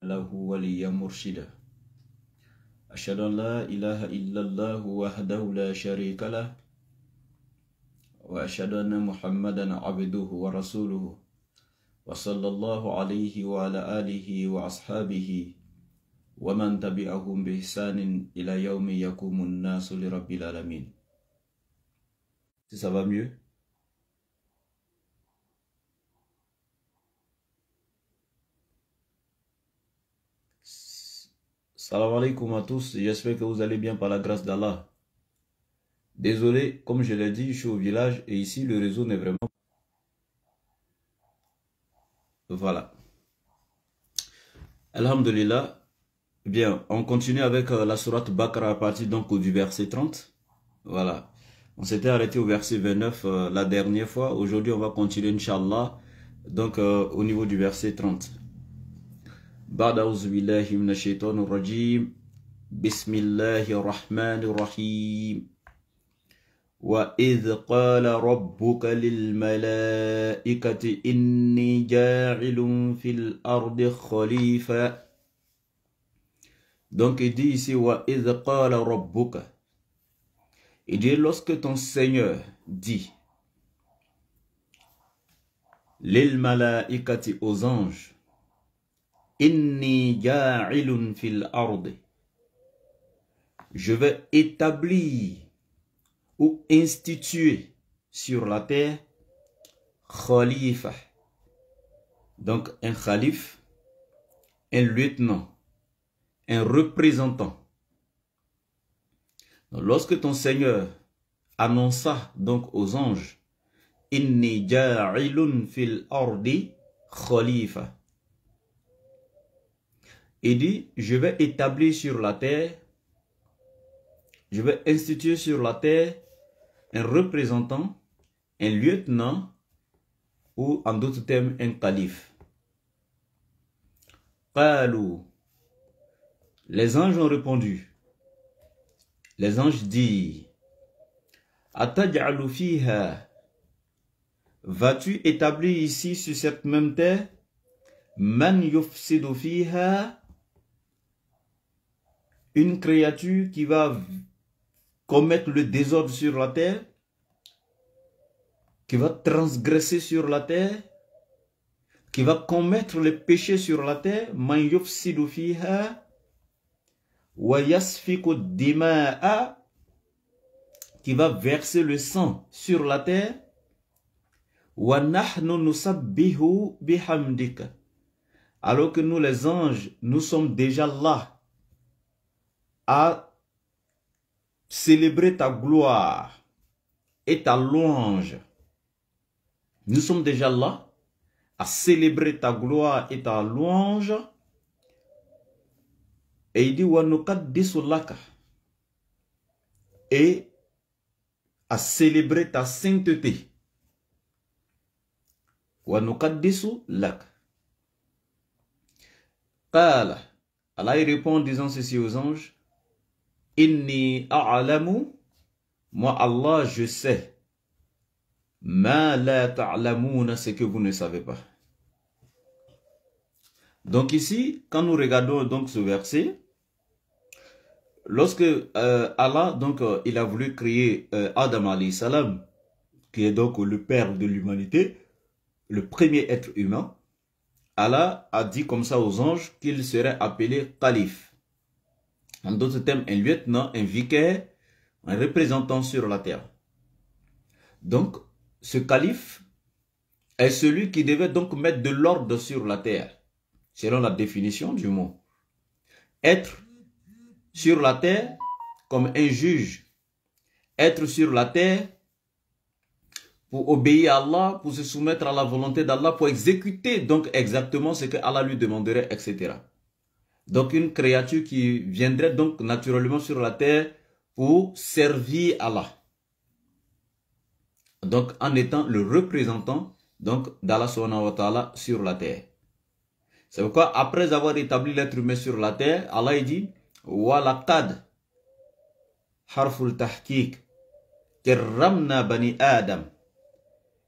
له وليا مرشدا أشهد أن لا إله إلا الله وحده لا شريك له وأشهد أن محمدا عبده ورسوله وصلى الله عليه وعلى آله وأصحابه ومن تبعهم بإحسان إلى يوم يقوم الناس لرب العالمين. Si ça va mieux? Salam alaikum à tous, j'espère que vous allez bien par la grâce d'Allah. Désolé, comme je l'ai dit, je suis au village et ici le réseau n'est vraiment... Voilà. Alhamdulillah. Bien, on continue avec la sourate Baqara à partir donc du verset 30. Voilà. On s'était arrêté au verset 29 la dernière fois. Aujourd'hui, on va continuer, Inch'Allah, donc au niveau du verset 30. بعد أعوذ بالله من الشيطان الرجيم بسم الله الرحمن الرحيم وإذ قال ربك للملائكة إني جاعل في الأرض خليفة. Donc il dit ici وإذ قال ربك. Il dit lorsque ton Seigneur dit للملائكة aux anges Inni ja'ilun fil ardi. Je vais établir ou instituer sur la terre khalifa. Donc un khalif, un lieutenant, un représentant. Donc, lorsque ton Seigneur annonça donc aux anges Inni ja'ilun fil ardi khalifa. Il dit, je vais établir sur la terre, je vais instituer sur la terre un représentant, un lieutenant, ou en d'autres termes, un calife. Qalou. Les anges ont répondu. Les anges disent, Ataj'alu fiha. Vas-tu établir ici sur cette même terre, man yufsidu fiha, une créature qui va commettre le désordre sur la terre, qui va transgresser sur la terre, qui va commettre le péché sur la terre, man yufsidu fiha wa yasfiku dima'a, qui va verser le sang sur la terre, wa nahnu nusabbihu bihamdika, alors que nous les anges, nous sommes déjà là à célébrer ta gloire et ta louange. Nous sommes déjà là à célébrer ta gloire et ta louange. Et il dit wa nuqaddisu laka, et à célébrer ta sainteté. Wa nuqaddisu laka. Qala, Allah il répond en disant ceci aux anges. Inni a'lamu, moi Allah je sais, ma la ta'lamouna, ce que vous ne savez pas. Donc ici, quand nous regardons donc ce verset, lorsque Allah donc il a voulu créer Adam alayhi salam, qui est donc le père de l'humanité, le premier être humain, Allah a dit comme ça aux anges qu'il serait appelé calife. En d'autres termes, un lieutenant, un vicaire, un représentant sur la terre. Donc, ce calife est celui qui devait donc mettre de l'ordre sur la terre, selon la définition du mot. Être sur la terre comme un juge, être sur la terre pour obéir à Allah, pour se soumettre à la volonté d'Allah, pour exécuter donc exactement ce que Allah lui demanderait, etc. Donc une créature qui viendrait donc naturellement sur la terre pour servir Allah. Donc en étant le représentant donc d'Allah subhanahu wa ta'ala sur la terre. C'est pourquoi après avoir établi l'être humain sur la terre, Allah dit walaqad harful tahqiq karramna bani Adam.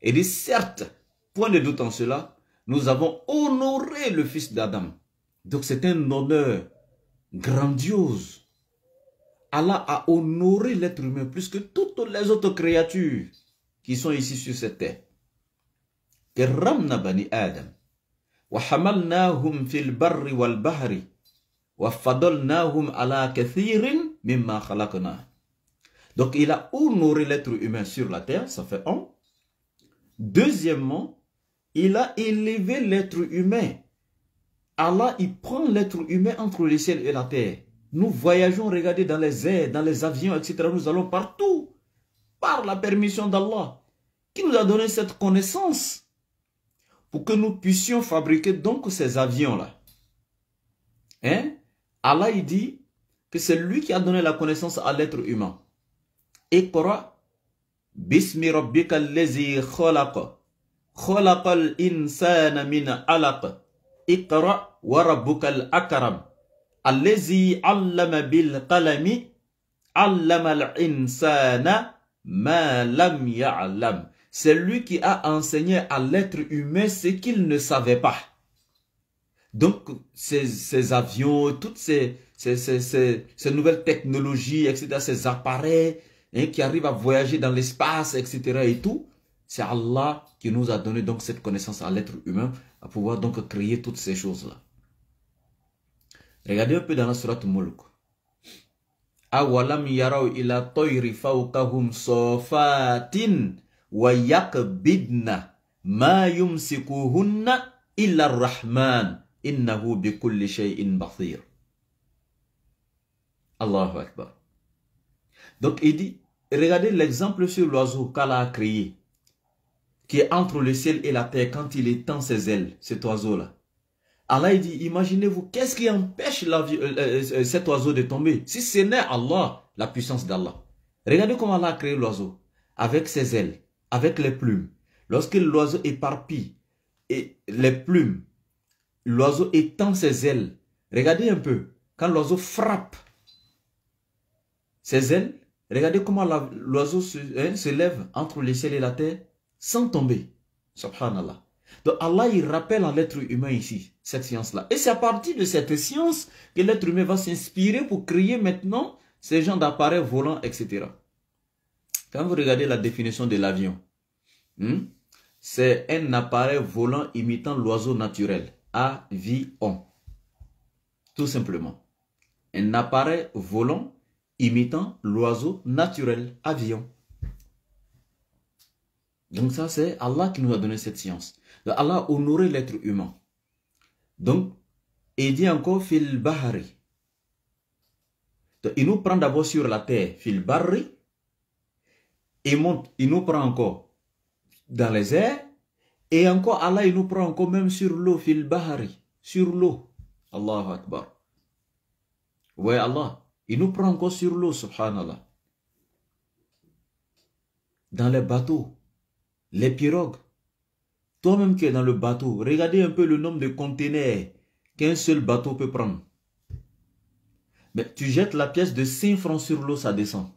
Et dit certes, point de doute en cela, nous avons honoré le fils d'Adam. Donc c'est un honneur grandiose. Allah a honoré l'être humain plus que toutes les autres créatures qui sont ici sur cette terre. Karramna bani Adam. Wa hamalnahum fil barri wal bahri. Wa fadalnahum ala kathirin mimma khalaqna. Donc il a honoré l'être humain sur la terre, ça fait un. Deuxièmement, il a élevé l'être humain. Allah, il prend l'être humain entre le ciel et la terre. Nous voyageons, regardez, dans les airs, dans les avions, etc. Nous allons partout, par la permission d'Allah, qui nous a donné cette connaissance pour que nous puissions fabriquer donc ces avions-là. Hein? Allah, il dit que c'est lui qui a donné la connaissance à l'être humain. Iqra bismi rabbika allazi khalaqa. Khalaqal insana min alaq. Iqra wa rabbukal akram. Allazi allama bil qalami. Allama al insana ma lam ya'lam. C'est lui qui a enseigné à l'être humain ce qu'il ne savait pas. Donc, ces avions, toutes ces nouvelles technologies, etc., ces appareils qui arrivent à voyager dans l'espace, etc. et tout, c'est Allah qui nous a donné donc cette connaissance à l'être humain, à pouvoir donc créer toutes ces choses-là. Regardez un peu dans la sourate Mulk. Awalam yaraw ila toyri fawqahum sofatin wa yakbidna ma yumsikuhunna illa ar-Rahman innahu bi kulli shay'in basir. Allahu Akbar. Donc il dit, regardez l'exemple sur l'oiseau qu'Allah a créé, qui est entre le ciel et la terre quand il étend ses ailes, cet oiseau-là. Allah il dit, imaginez-vous, qu'est-ce qui empêche cet oiseau de tomber? Si ce n'est Allah, la puissance d'Allah. Regardez comment Allah a créé l'oiseau, avec ses ailes, avec les plumes. Lorsque l'oiseau éparpille et les plumes, l'oiseau étend ses ailes. Regardez un peu, quand l'oiseau frappe ses ailes, regardez comment l'oiseau se lève entre le ciel et la terre sans tomber. Subhanallah. Donc Allah, il rappelle à l'être humain ici, cette science-là. Et c'est à partir de cette science que l'être humain va s'inspirer pour créer maintenant ces genres d'appareils volants, etc. Quand vous regardez la définition de l'avion, c'est un appareil volant imitant l'oiseau naturel. Avion. Tout simplement. Un appareil volant imitant l'oiseau naturel. Avion. Donc ça, c'est Allah qui nous a donné cette science. Donc, Allah a honoré l'être humain. Donc, il dit encore fil bahari. Donc, il nous prend d'abord sur la terre, fil bahari. Il monte, il nous prend encore dans les airs. Et encore, Allah, il nous prend encore même sur l'eau, fil bahari, sur l'eau. Allahu Akbar. Ouais, Allah, il nous prend encore sur l'eau, subhanallah. Dans les bateaux, les pirogues. Toi-même qui es dans le bateau, regardez un peu le nombre de conteneurs qu'un seul bateau peut prendre. Mais tu jettes la pièce de 5 francs sur l'eau, ça descend.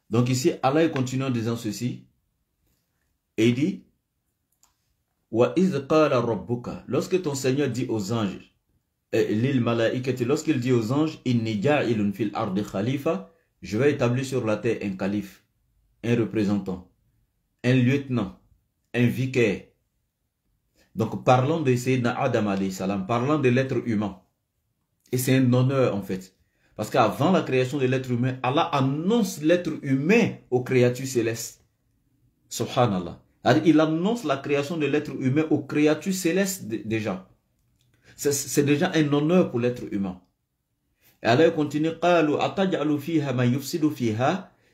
Donc ici, Allah continue en disant ceci. Et il dit, Wa iz qala rabbuka, lorsque ton Seigneur dit aux anges, lil malaikati, lorsqu'il dit aux anges, inni ja'ilun fil ardi khalifa, je vais établir sur la terre un calife, un représentant, un lieutenant, un vicaire. Donc parlons de Sayyidina Adam alayhi salam, parlons de l'être humain. Et c'est un honneur en fait. Parce qu'avant la création de l'être humain, Allah annonce l'être humain aux créatures célestes. Subhanallah. Il annonce la création de l'être humain aux créatures célestes déjà. C'est déjà un honneur pour l'être humain. Et Allah continue,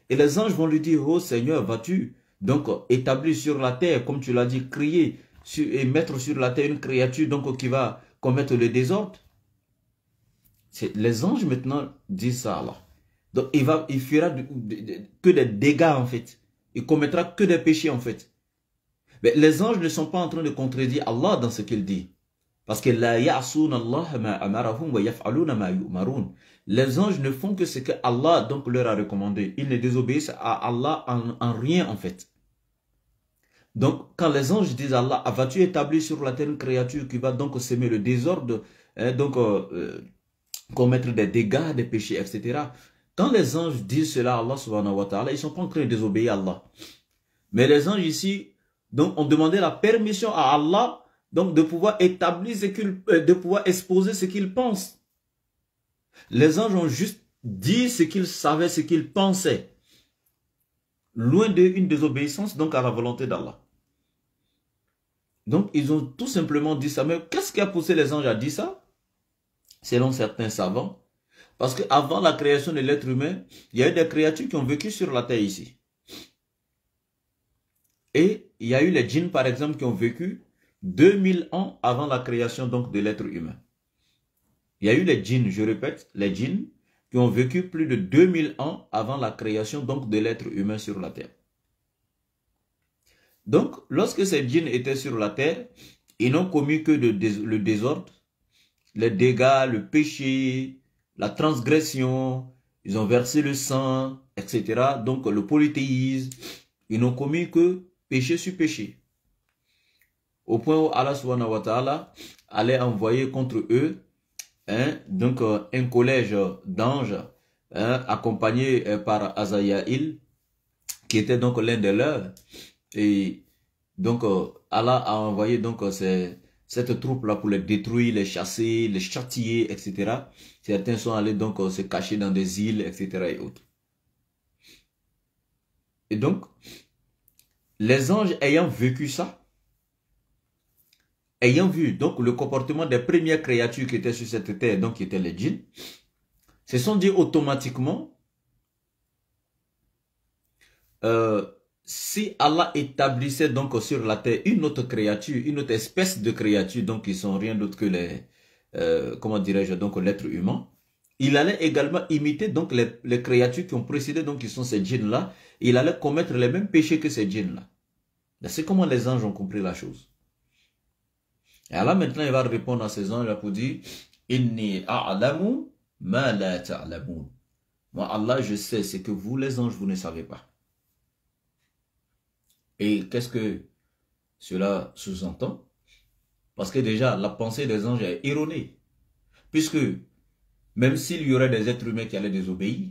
et les anges vont lui dire, oh Seigneur, vas-tu donc établir sur la terre, comme tu l'as dit, créer et mettre sur la terre une créature donc qui va commettre le désordre? Les anges maintenant disent ça à Allah. Donc il fera que des dégâts en fait. Il commettra que des péchés en fait. Mais les anges ne sont pas en train de contredire Allah dans ce qu'il dit. Parce que la ya'souna Allah ma amarahum wa yaf'aluna ma yu'marun. Les anges ne font que ce que Allah donc leur a recommandé. Ils ne désobéissent à Allah en rien en fait. Donc, quand les anges disent à Allah, ah, vas-tu établir sur la terre une créature qui va donc semer le désordre, hein, donc commettre des dégâts, des péchés, etc. Quand les anges disent cela à Allah subhanahu wa ta'ala, ils ne sont pas en train de désobéir à Allah. Mais les anges ici, donc, ont demandé la permission à Allah, donc, de pouvoir établir ce qu'ils, de pouvoir exposer ce qu'ils pensent. Les anges ont juste dit ce qu'ils savaient, ce qu'ils pensaient. Loin d'une désobéissance, donc, à la volonté d'Allah. Donc, ils ont tout simplement dit ça. Mais qu'est-ce qui a poussé les anges à dire ça? Selon certains savants. Parce qu'avant la création de l'être humain, il y a eu des créatures qui ont vécu sur la terre ici. Et il y a eu les djinns, par exemple, qui ont vécu 2000 ans avant la création donc de l'être humain. Il y a eu les djinns, je répète, les djinns qui ont vécu plus de 2000 ans avant la création donc de l'être humain sur la terre. Donc, lorsque ces djinns étaient sur la terre, ils n'ont commis que le désordre, les dégâts, le péché, la transgression, ils ont versé le sang, etc. Donc, le polythéisme, ils n'ont commis que péché sur péché. Au point où Allah subhanahu wa ta'ala allait envoyer contre eux donc un collège d'anges accompagné par Azayaïl, qui était donc l'un des leurs. Et donc Allah a envoyé donc cette troupe-là pour les détruire, les chasser, les châtier, etc. Certains sont allés donc se cacher dans des îles, etc. et autres. Et donc, les anges ayant vécu ça, ayant vu donc le comportement des premières créatures qui étaient sur cette terre, donc qui étaient les djinns, se sont dit automatiquement, si Allah établissait donc sur la terre une autre créature, une autre espèce de créature, donc qui sont rien d'autre que les, comment dirais-je, donc l'être humain, il allait également imiter donc les créatures qui ont précédé, donc qui sont ces djinns-là, il allait commettre les mêmes péchés que ces djinns-là. C'est comment les anges ont compris la chose. Et Allah maintenant il va répondre à ces anges pour dire Inni a'lamu ma la ta'lamun. Moi Allah je sais ce que vous les anges vous ne savez pas. Et qu'est-ce que cela sous-entend? Parce que déjà la pensée des anges est erronée. Puisque même s'il y aurait des êtres humains qui allaient désobéir,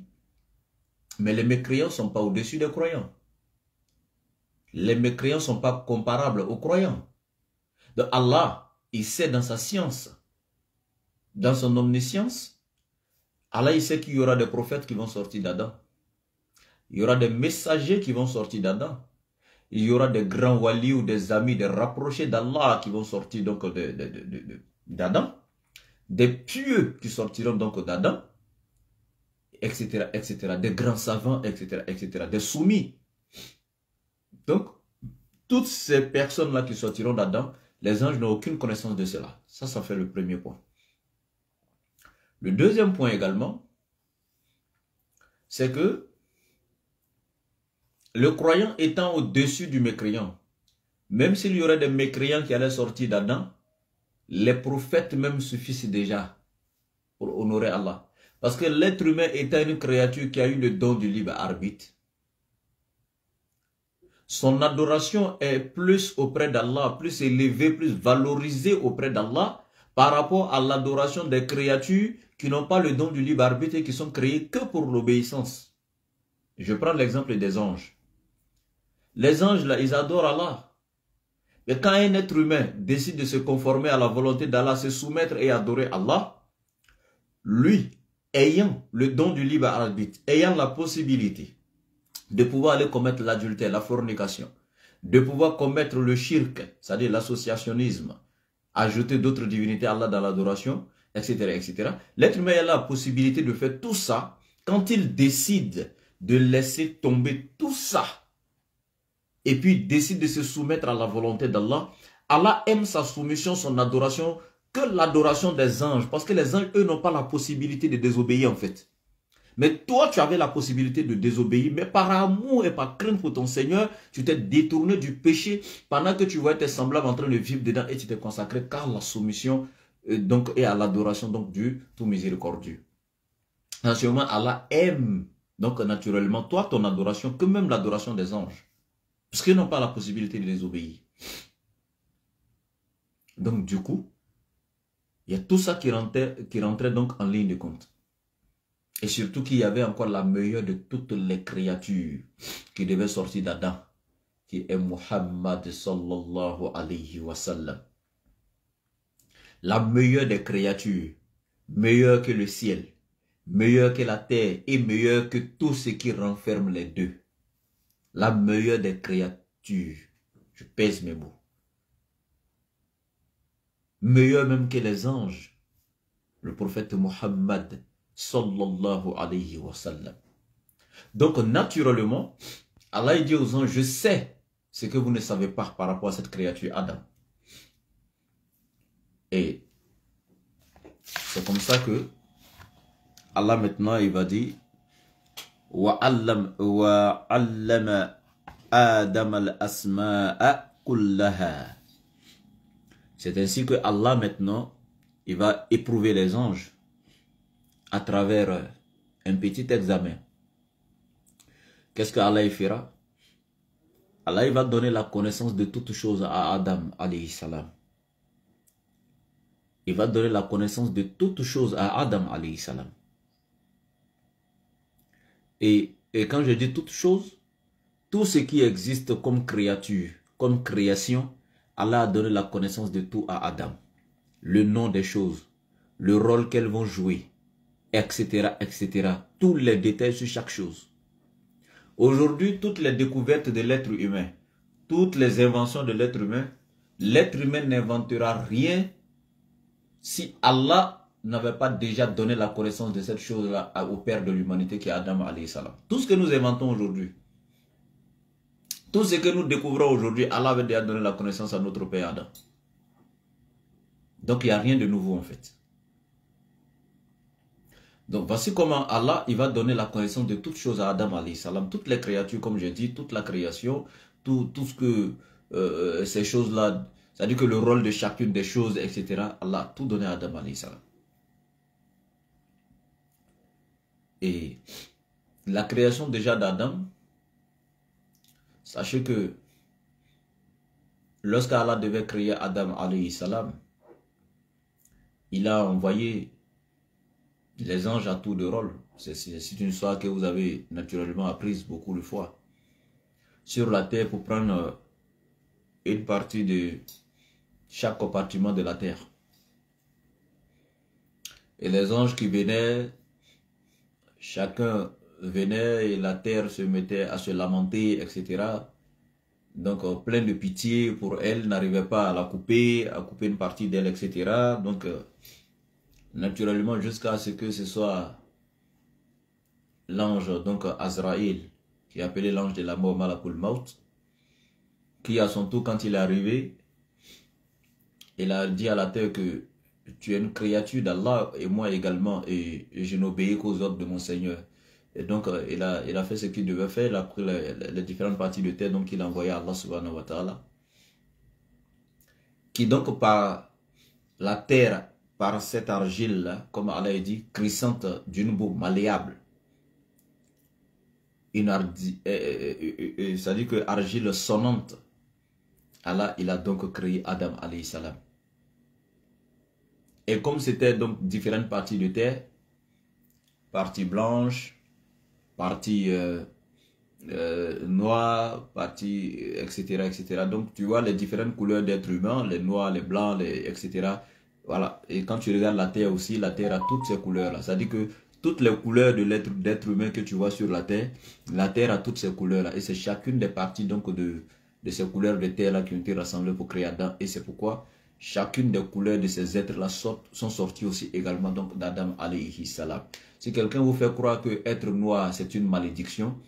mais les mécréants ne sont pas au-dessus des croyants. Les mécréants ne sont pas comparables aux croyants. Donc Allah, il sait dans sa science, dans son omniscience, Allah il sait qu'il y aura des prophètes qui vont sortir d'Adam. Il y aura des messagers qui vont sortir d'Adam. Il y aura des grands walis ou des amis, des rapprochés d'Allah qui vont sortir donc d'Adam. Des pieux qui sortiront donc d'Adam, etc., etc. Des grands savants, etc., etc. Des soumis. Donc, toutes ces personnes-là qui sortiront d'Adam, les anges n'ont aucune connaissance de cela. Ça fait le premier point. Le deuxième point également, c'est que le croyant étant au-dessus du mécréant, même s'il y aurait des mécréants qui allaient sortir d'Adam, les prophètes même suffisent déjà pour honorer Allah. Parce que l'être humain étant une créature qui a eu le don du libre arbitre, son adoration est plus auprès d'Allah, plus élevée, plus valorisée auprès d'Allah par rapport à l'adoration des créatures qui n'ont pas le don du libre arbitre et qui sont créées que pour l'obéissance. Je prends l'exemple des anges. Les anges, là, ils adorent Allah. Mais quand un être humain décide de se conformer à la volonté d'Allah, se soumettre et adorer Allah, lui, ayant le don du libre arbitre, ayant la possibilité de pouvoir aller commettre l'adultère, la fornication, de pouvoir commettre le shirk, c'est-à-dire l'associationnisme, ajouter d'autres divinités à Allah dans l'adoration, etc., etc. L'être humain a la possibilité de faire tout ça quand il décide de laisser tomber tout ça et puis décide de se soumettre à la volonté d'Allah. Allah aime sa soumission, son adoration, que l'adoration des anges, parce que les anges, eux, n'ont pas la possibilité de désobéir en fait. Mais toi, tu avais la possibilité de désobéir, mais par amour et par crainte pour ton Seigneur, tu t'es détourné du péché pendant que tu voyais tes semblables en train de vivre dedans et tu t'es consacré car la soumission donc, et à l'adoration donc du tout miséricordieux. En ce moment, Allah aime donc naturellement toi, ton adoration, que même l'adoration des anges. Parce qu'ils n'ont pas la possibilité de les obéir. Donc du coup, il y a tout ça qui rentrait donc en ligne de compte. Et surtout qu'il y avait encore la meilleure de toutes les créatures qui devait sortir d'Adam, qui est Muhammad sallallahu alayhi wa sallam. La meilleure des créatures, meilleure que le ciel, meilleure que la terre et meilleure que tout ce qui renferme les deux. La meilleure des créatures, je pèse mes mots. Meilleur même que les anges, le prophète Muhammad sallallahu alayhi wa sallam. Donc naturellement, Allah dit aux anges, je sais ce que vous ne savez pas par rapport à cette créature Adam. Et c'est comme ça que Allah maintenant il va dire وَعَلَّمَ آدَمَ الْأَسْمَاءَ كُلَّهَا. C'est ainsi que Allah maintenant il va éprouver les anges à travers un petit examen. Qu'est-ce que Allah fera? Allah il va donner la connaissance de toutes choses à Adam alayhi salam. Il va donner la connaissance de toutes choses à Adam alayhi salam. Et quand je dis toutes choses, tout ce qui existe comme créature, comme création, Allah a donné la connaissance de tout à Adam. Le nom des choses, le rôle qu'elles vont jouer, etc., etc. Tous les détails sur chaque chose. Aujourd'hui, toutes les découvertes de l'être humain, toutes les inventions de l'être humain n'inventera rien si Allah n'avait pas déjà donné la connaissance de cette chose-là au Père de l'humanité qui est Adam alayhi salam. Tout ce que nous inventons aujourd'hui, tout ce que nous découvrons aujourd'hui, Allah avait déjà donné la connaissance à notre Père Adam. Donc il n'y a rien de nouveau en fait. Donc voici comment Allah il va donner la connaissance de toutes choses à Adam alayhi salam. Toutes les créatures, comme je dis, toute la création, tout ce que ces choses-là, c'est-à-dire que le rôle de chacune des choses, etc. Allah a tout donné à Adam alayhi salam. Et la création déjà d'Adam, sachez que lorsqu'Allah devait créer Adam alayhi salam, il a envoyé les anges à tour de rôle. C'est une histoire que vous avez naturellement apprise beaucoup de fois. Sur la terre pour prendre une partie de chaque compartiment de la terre. Et les anges qui venaient, chacun venait et la terre se mettait à se lamenter, etc. Donc plein de pitié pour elle, n'arrivait pas à la couper, à couper une partie d'elle, etc. Donc naturellement jusqu'à ce que ce soit l'ange, donc Azraïl, qui est appelé l'ange de la mort, Malakul Maut, qui à son tour, quand il est arrivé, il a dit à la terre que tu es une créature d'Allah et moi également, et je n'obéis qu'aux ordres de mon Seigneur. Et donc il a fait ce qu'il devait faire, il a pris les différentes parties de terre, donc il a envoyé à Allah subhanahu wa ta'ala, qui donc par la terre, par cette argile-là, comme Allah a dit, crissante d'une boue malléable, c'est-à-dire que argile sonnante, Allah il a donc créé Adam alayhi salam. Et comme c'était donc différentes parties de terre, partie blanche, partie noire, partie etc., etc. Donc tu vois les différentes couleurs d'êtres humains, les noirs, les blancs, etc. Voilà. Et quand tu regardes la terre aussi, la terre a toutes ces couleurs-là. C'est-à-dire que toutes les couleurs de d'être humain que tu vois sur la terre a toutes ces couleurs-là. Et c'est chacune des parties donc de ces couleurs de terre-là qui ont été rassemblées pour créer Adam. Et c'est pourquoi chacune des couleurs de ces êtres-là sont sorties aussi également donc d'Adam alayhi salam. Si quelqu'un vous fait croire que être noir c'est une malédiction,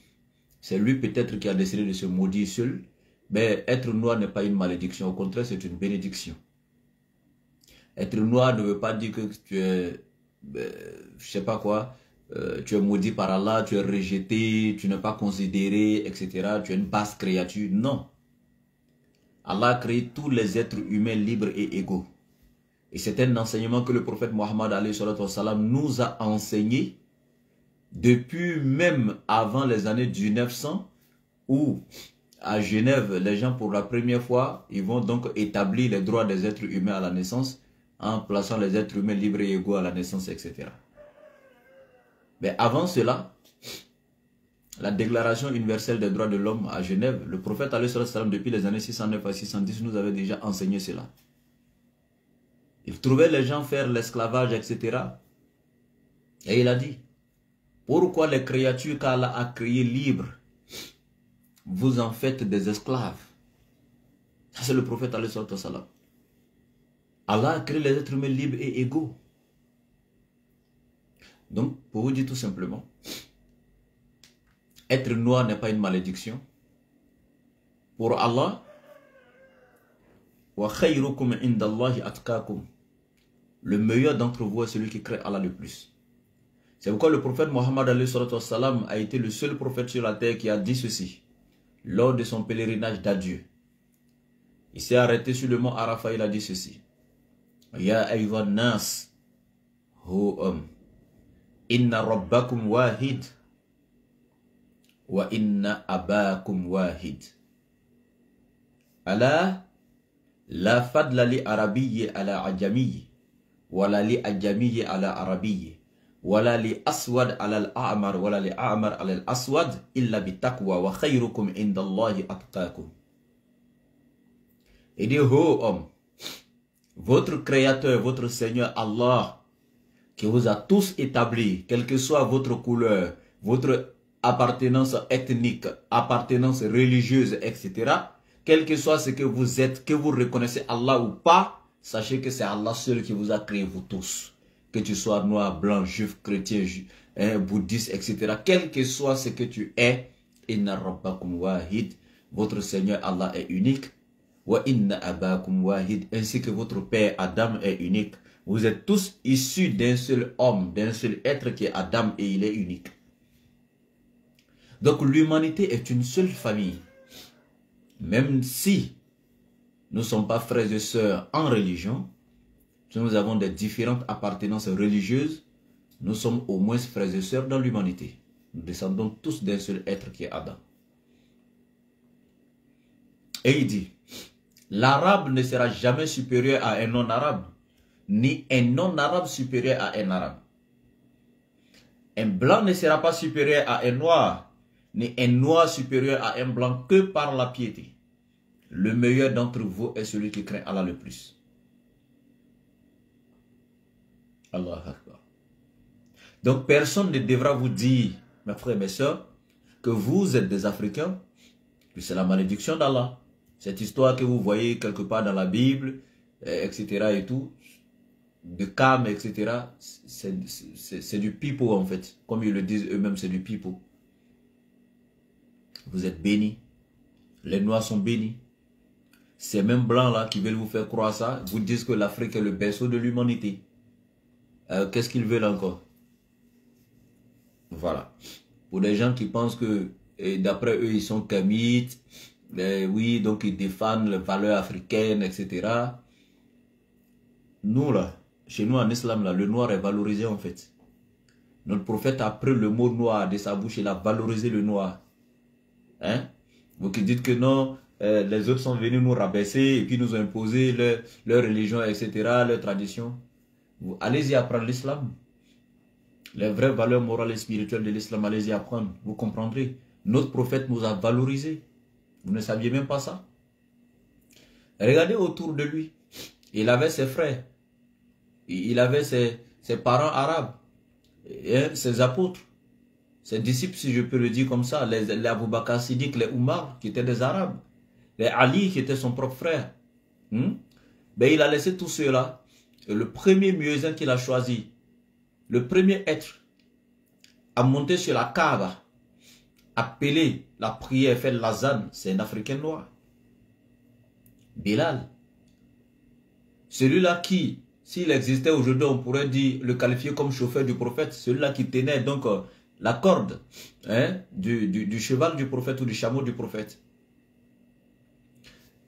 c'est lui peut-être qui a décidé de se maudire seul. Mais être noir n'est pas une malédiction, au contraire c'est une bénédiction. Être noir ne veut pas dire que tu es, je sais pas quoi, tu es maudit par Allah, tu es rejeté, tu n'es pas considéré, etc. Tu es une basse créature. Non. Allah a créé tous les êtres humains libres et égaux. Et c'est un enseignement que le prophète Mohammed nous a enseigné depuis même avant les années 1900 où à Genève, les gens pour la première fois, ils vont donc établir les droits des êtres humains à la naissance en plaçant les êtres humains libres et égaux à la naissance, etc. Mais avant cela, la Déclaration universelle des droits de l'homme à Genève, le prophète depuis les années 609 à 610 nous avait déjà enseigné cela. Il trouvait les gens faire l'esclavage, etc. Et il a dit, pourquoi les créatures qu'Allah a créées libres, vous en faites des esclaves? Ça c'est le prophète Allah a créé les êtres humains libres et égaux. Donc, pour vous dire tout simplement, être noir n'est pas une malédiction. Pour Allah, le meilleur d'entre vous est celui qui craint Allah le plus. C'est pourquoi le prophète Mohammed a été le seul prophète sur la terre qui a dit ceci lors de son pèlerinage d'adieu. Il s'est arrêté sur le mont Arafat, il a dit ceci. Ya ayyuhan nas, ô homme, inna rabbakum wahid, wa inna abakum wahid. Ala la fadla li arabiyyi ala ajamiyyi, wala li ajamiyyi ala arabiyyi, wala li aswad ala al-a'mar, wala li a'mar ala al-aswad, illa bitaqwa wa khayrukum indallahi atqakum. Il dit, ô homme, votre créateur, votre Seigneur Allah, qui vous a tous établis, quelle que soit votre couleur, votre appartenance ethnique, appartenance religieuse, etc., quel que soit ce que vous êtes, que vous reconnaissez Allah ou pas, sachez que c'est Allah seul qui vous a créé, vous tous. Que tu sois noir, blanc, juif, chrétien, bouddhiste, etc. Quel que soit ce que tu es, inna rabbakum wahid, votre Seigneur Allah est unique. Wa inna abakum wahid, ainsi que votre père Adam est unique. Vous êtes tous issus d'un seul homme, d'un seul être qui est Adam et il est unique. Donc l'humanité est une seule famille. Même si nous ne sommes pas frères et sœurs en religion, si nous avons des différentes appartenances religieuses, nous sommes au moins frères et sœurs dans l'humanité. Nous descendons tous d'un seul être qui est Adam. Et il dit, l'arabe ne sera jamais supérieur à un non-arabe, ni un non-arabe supérieur à un arabe. Un blanc ne sera pas supérieur à un noir, ni un noir supérieur à un blanc que par la piété. Le meilleur d'entre vous est celui qui craint Allah le plus. Allah Akbar. Donc personne ne devra vous dire, mes frères et mes sœurs, que vous êtes des Africains, que c'est la malédiction d'Allah. Cette histoire que vous voyez quelque part dans la Bible, etc. et tout, de Cam, etc., c'est du pipeau en fait. Comme ils le disent eux-mêmes, c'est du pipeau. Vous êtes bénis. Les Noirs sont bénis. Ces mêmes blancs-là qui veulent vous faire croire ça, vous disent que l'Afrique est le berceau de l'humanité. Qu'est-ce qu'ils veulent encore? Voilà. Pour les gens qui pensent que, d'après eux, ils sont kamites, oui, donc ils défendent les valeurs africaines, etc. Nous, là, chez nous en islam, là, le noir est valorisé en fait. Notre prophète a pris le mot noir de sa bouche, il a valorisé le noir. Hein? Vous qui dites que non, les autres sont venus nous rabaisser et puis nous ont imposé leur religion, etc., leur tradition. Allez-y apprendre l'islam. Les vraies valeurs morales et spirituelles de l'islam, allez-y apprendre. Vous comprendrez. Notre prophète nous a valorisés. Vous ne saviez même pas ça. Regardez autour de lui. Il avait ses frères. Il avait ses parents arabes. Et ses apôtres. Ses disciples, si je peux le dire comme ça. Les Abu Bakr Siddiq, les Oumar, qui étaient des arabes. Les Ali, qui était son propre frère. Ben, il a laissé tout cela. Et le premier muezzin qu'il a choisi, le premier être à monter sur la Kaaba, appeler la prière, faire l'azan, c'est un Africain noir. Bilal. Celui-là qui, s'il existait aujourd'hui, on pourrait dire, le qualifier comme chauffeur du prophète. Celui-là qui tenait donc la corde du cheval du prophète ou du chameau du prophète.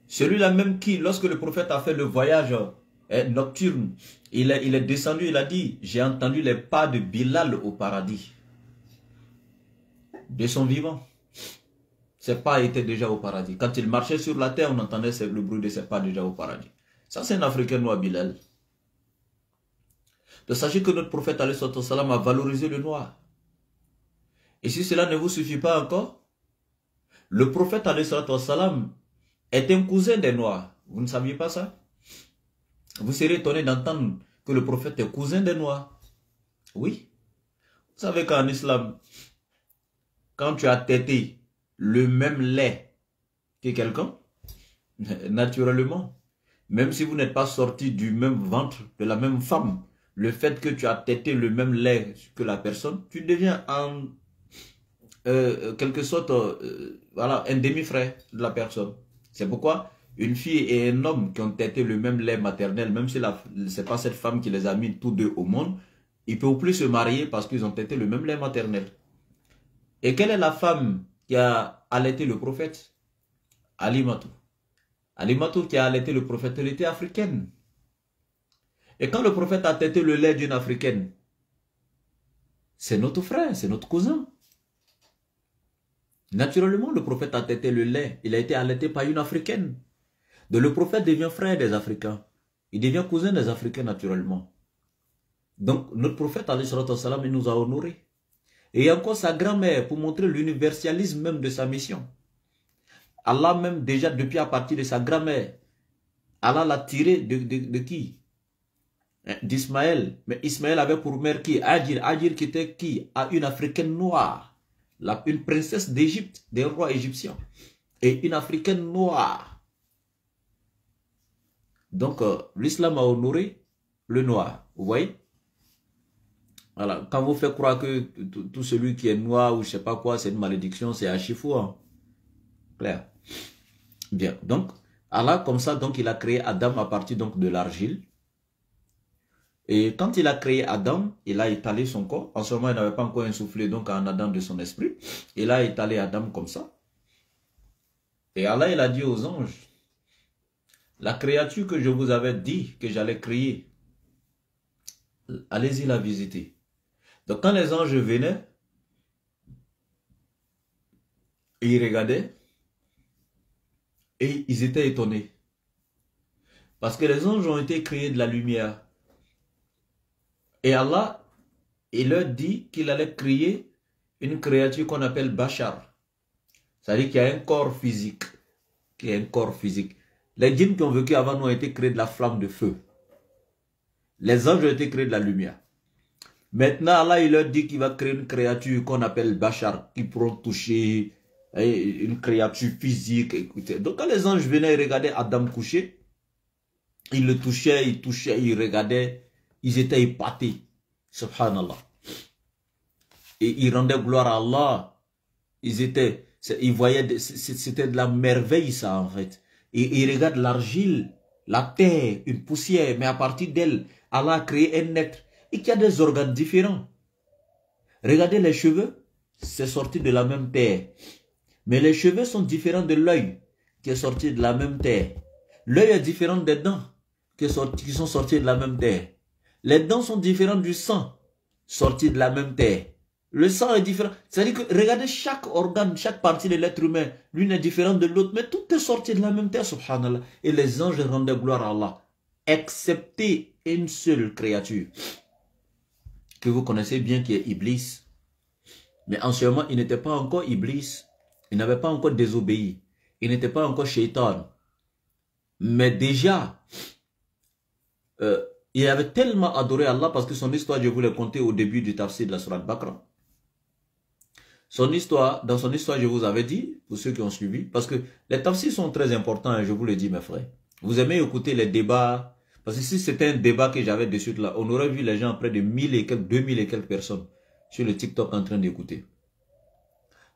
Celui-là même qui, lorsque le prophète a fait le voyage nocturne, il est descendu, il a dit, j'ai entendu les pas de Bilal au paradis. De son vivant. ses pas étaient déjà au paradis. Quand il marchait sur la terre, on entendait le bruit de ses pas déjà au paradis. Ça, c'est un Africain noir, Bilal. Donc, sachez que notre prophète alayhi salam a valorisé le noir. Et si cela ne vous suffit pas encore, le prophète alayhi salam est un cousin des noirs. Vous ne saviez pas ça? Vous serez étonné d'entendre que le prophète est cousin des noirs. Oui. Vous savez qu'en islam, quand tu as tété le même lait que quelqu'un, naturellement, même si vous n'êtes pas sorti du même ventre de la même femme, le fait que tu as tété le même lait que la personne, tu deviens en quelque sorte voilà, un demi-frère de la personne. C'est pourquoi une fille et un homme qui ont tété le même lait maternel, même si ce n'est pas cette femme qui les a mis tous deux au monde, ils ne peuvent plus se marier parce qu'ils ont tété le même lait maternel. Et quelle est la femme qui a allaité le prophète? Alimatou. Alimatou qui a allaité le prophète, elle était africaine. Et quand le prophète a tété le lait d'une africaine, c'est notre frère, c'est notre cousin. Naturellement, le prophète a tété le lait, il a été allaité par une africaine. Donc le prophète devient frère des Africains. Il devient cousin des Africains naturellement. Donc notre prophète, alayhi salam, il nous a honorés. Et encore sa grand-mère pour montrer l'universalisme même de sa mission. Allah même déjà depuis à partir de sa grand-mère, Allah l'a tiré de qui? D'Ismaël. Mais Ismaël avait pour mère qui? Agir. Agir qui était qui? Une africaine noire. Une princesse d'Égypte, des rois égyptiens. Et une africaine noire. Donc l'islam a honoré le noir. Vous voyez? Voilà. Quand vous faites croire que tout celui qui est noir ou je sais pas quoi, c'est une malédiction, c'est archi-fou. Hein? Clair. Bien. Donc, Allah, comme ça, donc, il a créé Adam à partir donc, de l'argile. Et quand il a créé Adam, il a étalé son corps. En ce moment, il n'avait pas encore insoufflé donc en Adam de son esprit. Il a étalé Adam comme ça. Et Allah, il a dit aux anges, la créature que je vous avais dit que j'allais créer, allez-y la visiter. Donc quand les anges venaient, ils regardaient et ils étaient étonnés. Parce que les anges ont été créés de la lumière. Et Allah, il leur dit qu'il allait créer une créature qu'on appelle Bachar. C'est-à-dire qu'il y a un corps physique. Qui est un corps physique. Les djinns qui ont vécu avant nous ont été créés de la flamme de feu. Les anges ont été créés de la lumière. Maintenant, Allah, il leur dit qu'il va créer une créature qu'on appelle Bachar, qui pourront toucher, une créature physique. Écoutez. Donc, quand les anges venaient et regardaient Adam couché, ils le touchaient, ils regardaient, ils étaient épatés. Subhanallah. Et ils rendaient gloire à Allah. Ils voyaient, c'était de la merveille, ça, en fait. Et ils regardent l'argile, la terre, une poussière, mais à partir d'elle, Allah a créé un être. Et qui a des organes différents. Regardez les cheveux, c'est sorti de la même terre. Mais les cheveux sont différents de l'œil, qui est sorti de la même terre. L'œil est différent des dents, qui sont sortis de la même terre. Les dents sont différentes du sang, sorti de la même terre. Le sang est différent. C'est-à-dire que regardez chaque organe, chaque partie de l'être humain, l'une est différente de l'autre, mais tout est sorti de la même terre, subhanallah. Et les anges rendaient gloire à Allah, excepté une seule créature que vous connaissez bien, qui est Iblis. Mais en ce moment, il n'était pas encore Iblis. Il n'avait pas encore désobéi. Il n'était pas encore Shaitan. Mais déjà, il avait tellement adoré Allah, parce que son histoire, je vous l'ai conté au début du tafsir de la Sourate Baqarah. Son histoire, dans son histoire, je vous avais dit, pour ceux qui ont suivi, parce que les tafsirs sont très importants, et je vous le dis, mes frères. Vous aimez écouter les débats. Parce que si c'était un débat que j'avais dessus là, on aurait vu les gens près de 1000 et quelques, 2000 et quelques personnes sur le TikTok en train d'écouter.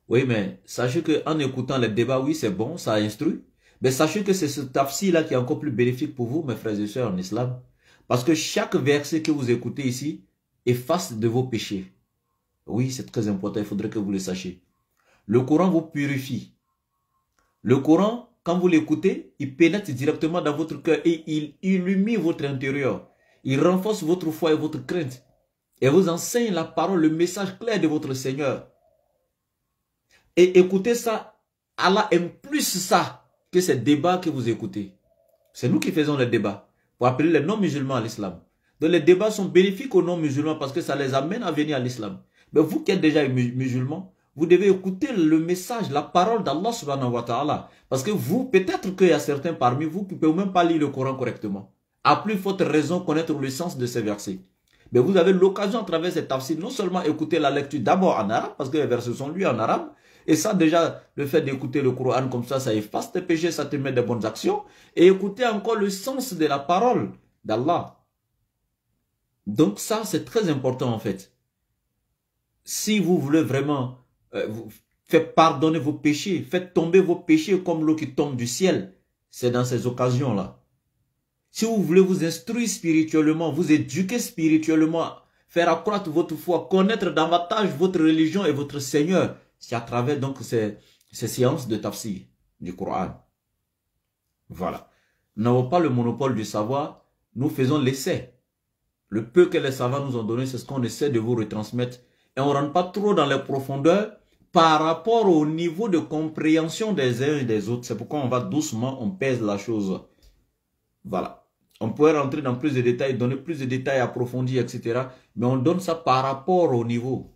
Oui, mais sachez qu'en écoutant les débats, oui, c'est bon, ça instruit. Mais sachez que c'est ce tafsir là qui est encore plus bénéfique pour vous, mes frères et sœurs en islam. Parce que chaque verset que vous écoutez ici efface de vos péchés. Oui, c'est très important, il faudrait que vous le sachiez. Le Coran vous purifie. Le Coran, quand vous l'écoutez, il pénètre directement dans votre cœur et il illumine votre intérieur. Il renforce votre foi et votre crainte. Et vous enseigne la parole, le message clair de votre Seigneur. Et écoutez ça Allah aime plus ça que ces débats que vous écoutez. C'est nous qui faisons les débats pour appeler les non-musulmans à l'islam. Donc les débats sont bénéfiques aux non-musulmans parce que ça les amène à venir à l'islam. Mais vous qui êtes déjà musulmans, vous devez écouter le message, la parole d'Allah subhanahu wa ta'ala. Parce que vous, peut-être qu'il y a certains parmi vous qui ne peuvent même pas lire le Coran correctement. À plus forte raison connaître le sens de ces versets. Mais vous avez l'occasion à travers cette tafsir, non seulement écouter la lecture d'abord en arabe, parce que les versets sont lus en arabe, et ça déjà, le fait d'écouter le Coran comme ça efface tes péchés, ça te met des bonnes actions, et écouter encore le sens de la parole d'Allah. Donc ça, c'est très important en fait. Si vous voulez vraiment faire pardonner vos péchés, faites tomber vos péchés comme l'eau qui tombe du ciel, c'est dans ces occasions-là. Si vous voulez vous instruire spirituellement, vous éduquer spirituellement, faire accroître votre foi, connaître davantage votre religion et votre Seigneur, c'est à travers donc ces séances de tafsir du Coran. Voilà. Nous n'avons pas le monopole du savoir, nous faisons l'essai. Le peu que les savants nous ont donné, c'est ce qu'on essaie de vous retransmettre. Et on ne rentre pas trop dans les profondeurs par rapport au niveau de compréhension des uns et des autres. C'est pourquoi on va doucement, on pèse la chose. Voilà. On pourrait rentrer dans plus de détails, donner plus de détails approfondis, etc. Mais on donne ça par rapport au niveau.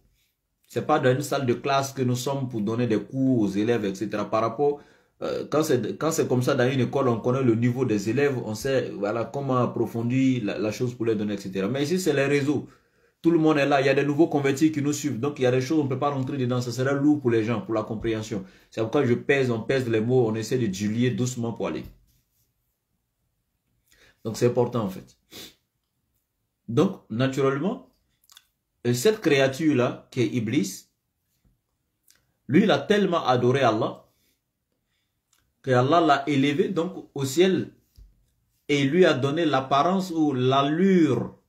Ce n'est pas dans une salle de classe que nous sommes pour donner des cours aux élèves, etc. Par rapport, quand c'est comme ça dans une école, on connaît le niveau des élèves, on sait voilà, comment approfondir la chose pour les donner, etc. Mais ici, c'est les réseaux. Tout le monde est là, il y a des nouveaux convertis qui nous suivent. Donc, il y a des choses, on ne peut pas rentrer dedans. Ça serait lourd pour les gens, pour la compréhension. C'est pourquoi on pèse les mots, on essaie de diluer doucement pour aller. Donc, c'est important en fait. Donc, naturellement, cette créature-là, qui est Iblis, lui, il a tellement adoré Allah, que Allah l'a élevé donc au ciel et lui a donné l'apparence ou l'allure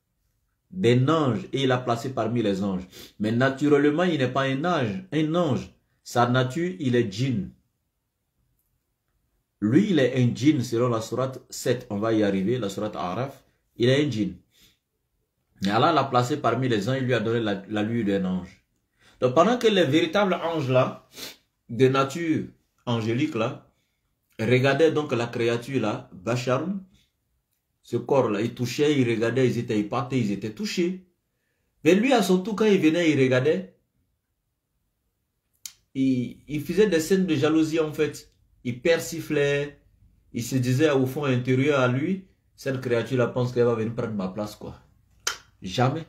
d'un ange et il l'a placé parmi les anges. Mais naturellement, il n'est pas un ange. Sa nature, il est djinn. Lui, il est un djinn selon la sourate 7. On va y arriver, la sourate Araf. Il est un djinn. Et Allah l'a placé parmi les anges, il lui a donné l'allure d'un ange. Donc pendant que les véritables anges là, de nature angélique là, regardaient donc la créature là, Bachar, ce corps là, ils touchaient, ils regardaient, ils partaient, ils étaient touchés. Mais lui à son tour, quand il venait, il regardait, il faisait des scènes de jalousie en fait. Il persiflait, il se disait au fond intérieur à lui, cette créature là pense qu'elle va venir prendre ma place quoi. Jamais.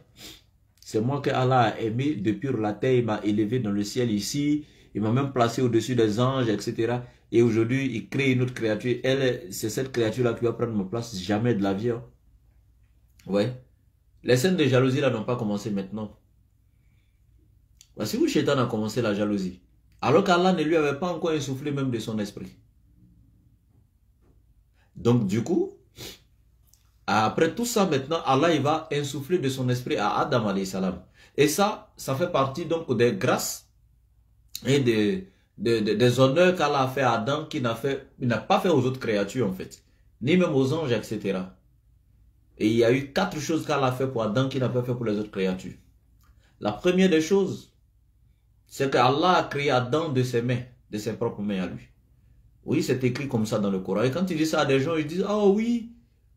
C'est moi que Allah a aimé depuis la terre, il m'a élevé dans le ciel ici, il m'a même placé au-dessus des anges, etc. Et aujourd'hui, il crée une autre créature. C'est cette créature-là qui va prendre ma place, jamais de la vie. Hein. Ouais. Les scènes de jalousie là n'ont pas commencé maintenant. Voici où Shaitan a commencé la jalousie. Alors qu'Allah ne lui avait pas encore insufflé même de son esprit. Donc du coup, après tout ça maintenant, Allah il va insuffler de son esprit à Adam alayhi salam. Et ça fait partie donc des grâces et des honneurs qu'Allah a fait à Adam qu'il n'a pas fait aux autres créatures en fait. Ni même aux anges, etc. Et il y a eu 4 choses qu'Allah a fait pour Adam qu'il n'a pas fait pour les autres créatures. La première des choses, c'est qu'Allah a créé Adam de ses mains, de ses propres mains à lui. Oui, c'est écrit comme ça dans le Coran. Et quand il dit ça à des gens, ils disent, ah oui,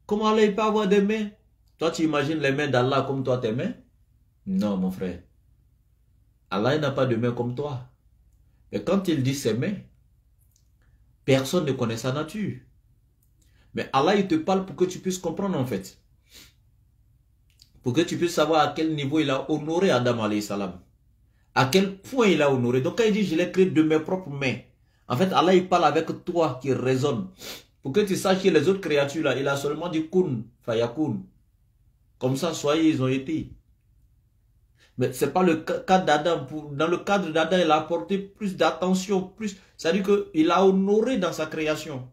comment Allah il peut avoir des mains? Toi, tu imagines les mains d'Allah comme toi, tes mains? Non, mon frère. Allah n'a pas de mains comme toi. Et quand il dit ses mains, personne ne connaît sa nature. Mais Allah, il te parle pour que tu puisses comprendre en fait. Pour que tu puisses savoir à quel niveau il a honoré Adam alayhi salam. À quel point il a honoré. Donc quand il dit, je l'ai créé de mes propres mains. En fait, Allah, il parle avec toi qui résonne. Pour que tu saches que les autres créatures là, il a seulement dit kun, fayakun. Comme ça, soyez, ils ont été. Mais ce n'est pas le cas d'Adam. Dans le cadre d'Adam, il a apporté plus d'attention, plus. C'est-à-dire qu'il a honoré dans sa création.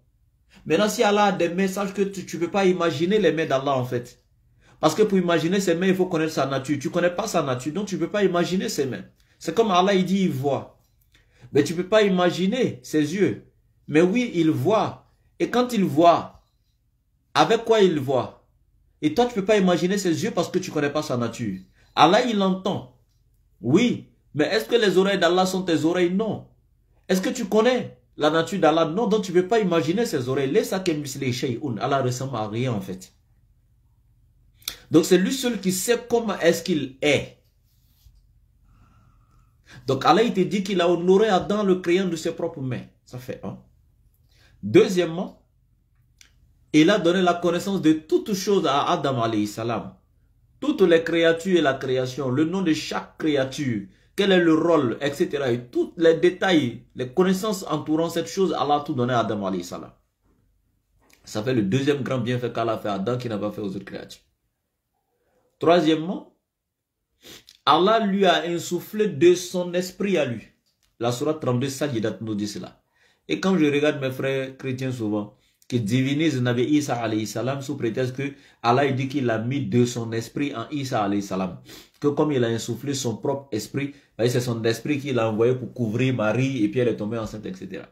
Maintenant, si Allah a des mains, sache que tu ne peux pas imaginer les mains d'Allah en fait. Parce que pour imaginer ses mains, il faut connaître sa nature. Tu ne connais pas sa nature, donc tu ne peux pas imaginer ses mains. C'est comme Allah, il dit, il voit. Mais tu ne peux pas imaginer ses yeux. Mais oui, il voit. Et quand il voit, avec quoi il voit? Et toi, tu ne peux pas imaginer ses yeux parce que tu ne connais pas sa nature. Allah, il entend. Oui. Mais est-ce que les oreilles d'Allah sont tes oreilles? Non. Est-ce que tu connais la nature d'Allah. Non, donc tu ne peux pas imaginer ses oreilles. Laisse les shay'un. Allah ressemble à rien en fait. Donc c'est lui seul qui sait comment est-ce qu'il est. Donc Allah il te dit qu'il a honoré Adam le crayon de ses propres mains. Ça fait un. Deuxièmement, il a donné la connaissance de toutes choses à Adam alayhi salam. Toutes les créatures et la création, le nom de chaque créature, quel est le rôle, etc. Et tous les détails, les connaissances entourant cette chose, Allah a tout donné à Adam alayhi salam. Ça fait le deuxième grand bienfait qu'Allah a fait à Adam qui n'a pas fait aux autres créatures. Troisièmement, Allah lui a insufflé de son esprit à lui. La sourate 32 Sajidat nous dit cela. Et quand je regarde mes frères chrétiens souvent, qui divinisent Nabi Isa alayhi salam sous prétexte que Allah dit qu'il a mis de son esprit en Isa alayhi salam. Que comme il a insufflé son propre esprit, c'est son esprit qu'il a envoyé pour couvrir Marie et puis elle est tombée enceinte, etc.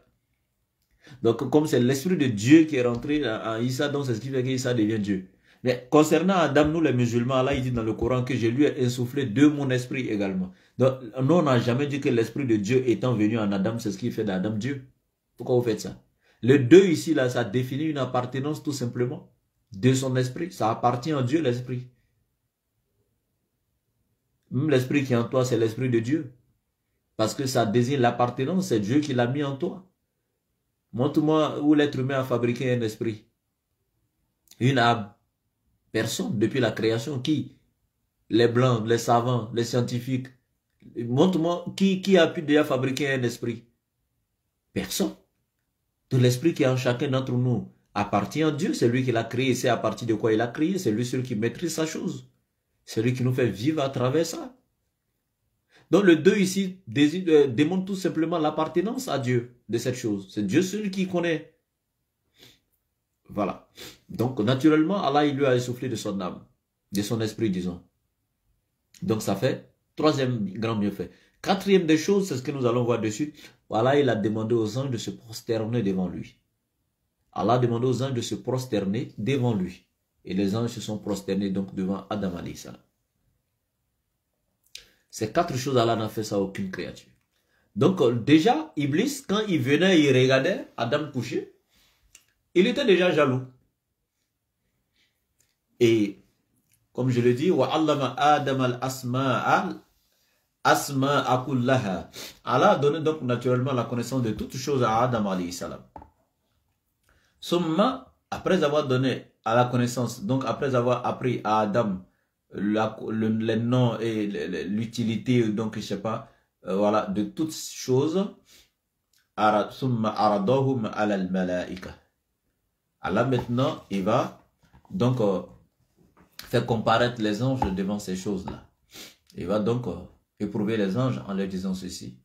Donc comme c'est l'esprit de Dieu qui est rentré en Isa, donc c'est ce qui fait qu'Isa devient Dieu. Mais concernant Adam, nous les musulmans, Allah il dit dans le Coran que je lui ai insufflé de mon esprit également. Donc nous on n'a jamais dit que l'esprit de Dieu étant venu en Adam, c'est ce qui fait d'Adam Dieu. Pourquoi vous faites ça? Le deux ici, là, ça définit une appartenance tout simplement de son esprit. Ça appartient à Dieu, l'esprit. Même l'esprit qui est en toi, c'est l'esprit de Dieu. Parce que ça désigne l'appartenance, c'est Dieu qui l'a mis en toi. Montre-moi où l'être humain a fabriqué un esprit. Une âme. Personne, depuis la création. Qui? Les blancs, les savants, les scientifiques. Montre-moi qui a pu déjà fabriquer un esprit. Personne. Tout l'esprit qui est en chacun d'entre nous appartient à Dieu. C'est lui qui l'a créé. C'est à partir de quoi il a créé. C'est lui seul qui maîtrise sa chose. C'est lui qui nous fait vivre à travers ça. Donc le 2 ici démontre tout simplement l'appartenance à Dieu de cette chose. C'est Dieu seul qui connaît. Voilà. Donc naturellement, Allah il lui a essoufflé de son âme. De son esprit, disons. Donc ça fait troisième grand bienfait. Quatrième des choses, c'est ce que nous allons voir dessus. Voilà, il a demandé aux anges de se prosterner devant lui. Allah a demandé aux anges de se prosterner devant lui. Et les anges se sont prosternés donc devant Adam alayhi salam. Ces quatre choses, Allah n'a fait ça à aucune créature. Donc déjà, Iblis, quand il venait, il regardait Adam couché, il était déjà jaloux. Et comme je le dis, وَعَلَّمَ آدَمَ الْأَسْمَاءَ kullaha. Allah a donné donc naturellement la connaissance de toutes choses à Adam alayhi salam. Summa, après avoir donné à la connaissance, donc après avoir appris à Adam les noms et l'utilité, donc je sais pas, voilà, de toutes choses, summa aradahum ala al-malaika. Allah maintenant, il va donc faire comparaître les anges devant ces choses-là. Il va donc éprouver les anges en leur disant ceci.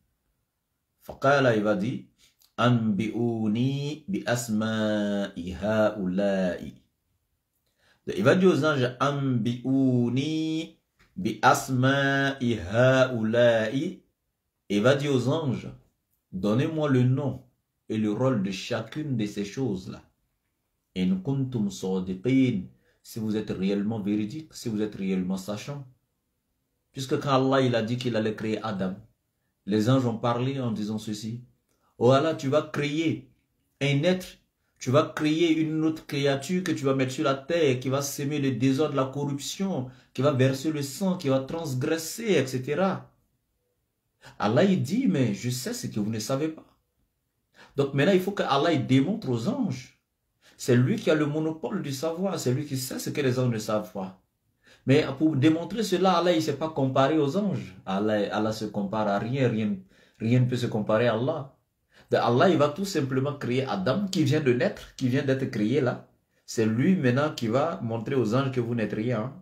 Faqala, il va dire, Anbi'uni bi asma'i ha'ula'i. Il va dire aux anges, Anbi'uni bi asma'i ha'ula'i. Il va dire aux anges, donnez-moi le nom et le rôle de chacune de ces choses-là. In kuntum sadiqin, si vous êtes réellement véridique, si vous êtes réellement sachant. Puisque quand Allah il a dit qu'il allait créer Adam, les anges ont parlé en disant ceci. Oh Allah, tu vas créer un être, tu vas créer une autre créature que tu vas mettre sur la terre, qui va s'aimer le désordre, la corruption, qui va verser le sang, qui va transgresser, etc. Allah il dit, mais je sais ce que vous ne savez pas. Donc maintenant il faut que Allah il démontre aux anges. C'est lui qui a le monopole du savoir, c'est lui qui sait ce que les anges ne savent pas. Mais pour démontrer cela, Allah ne s'est pas comparé aux anges. Allah se compare à rien, rien ne peut se comparer à Allah. Donc Allah, il va tout simplement créer Adam qui vient de naître, qui vient d'être créé là. C'est lui maintenant qui va montrer aux anges que vous n'êtes rien. Hein.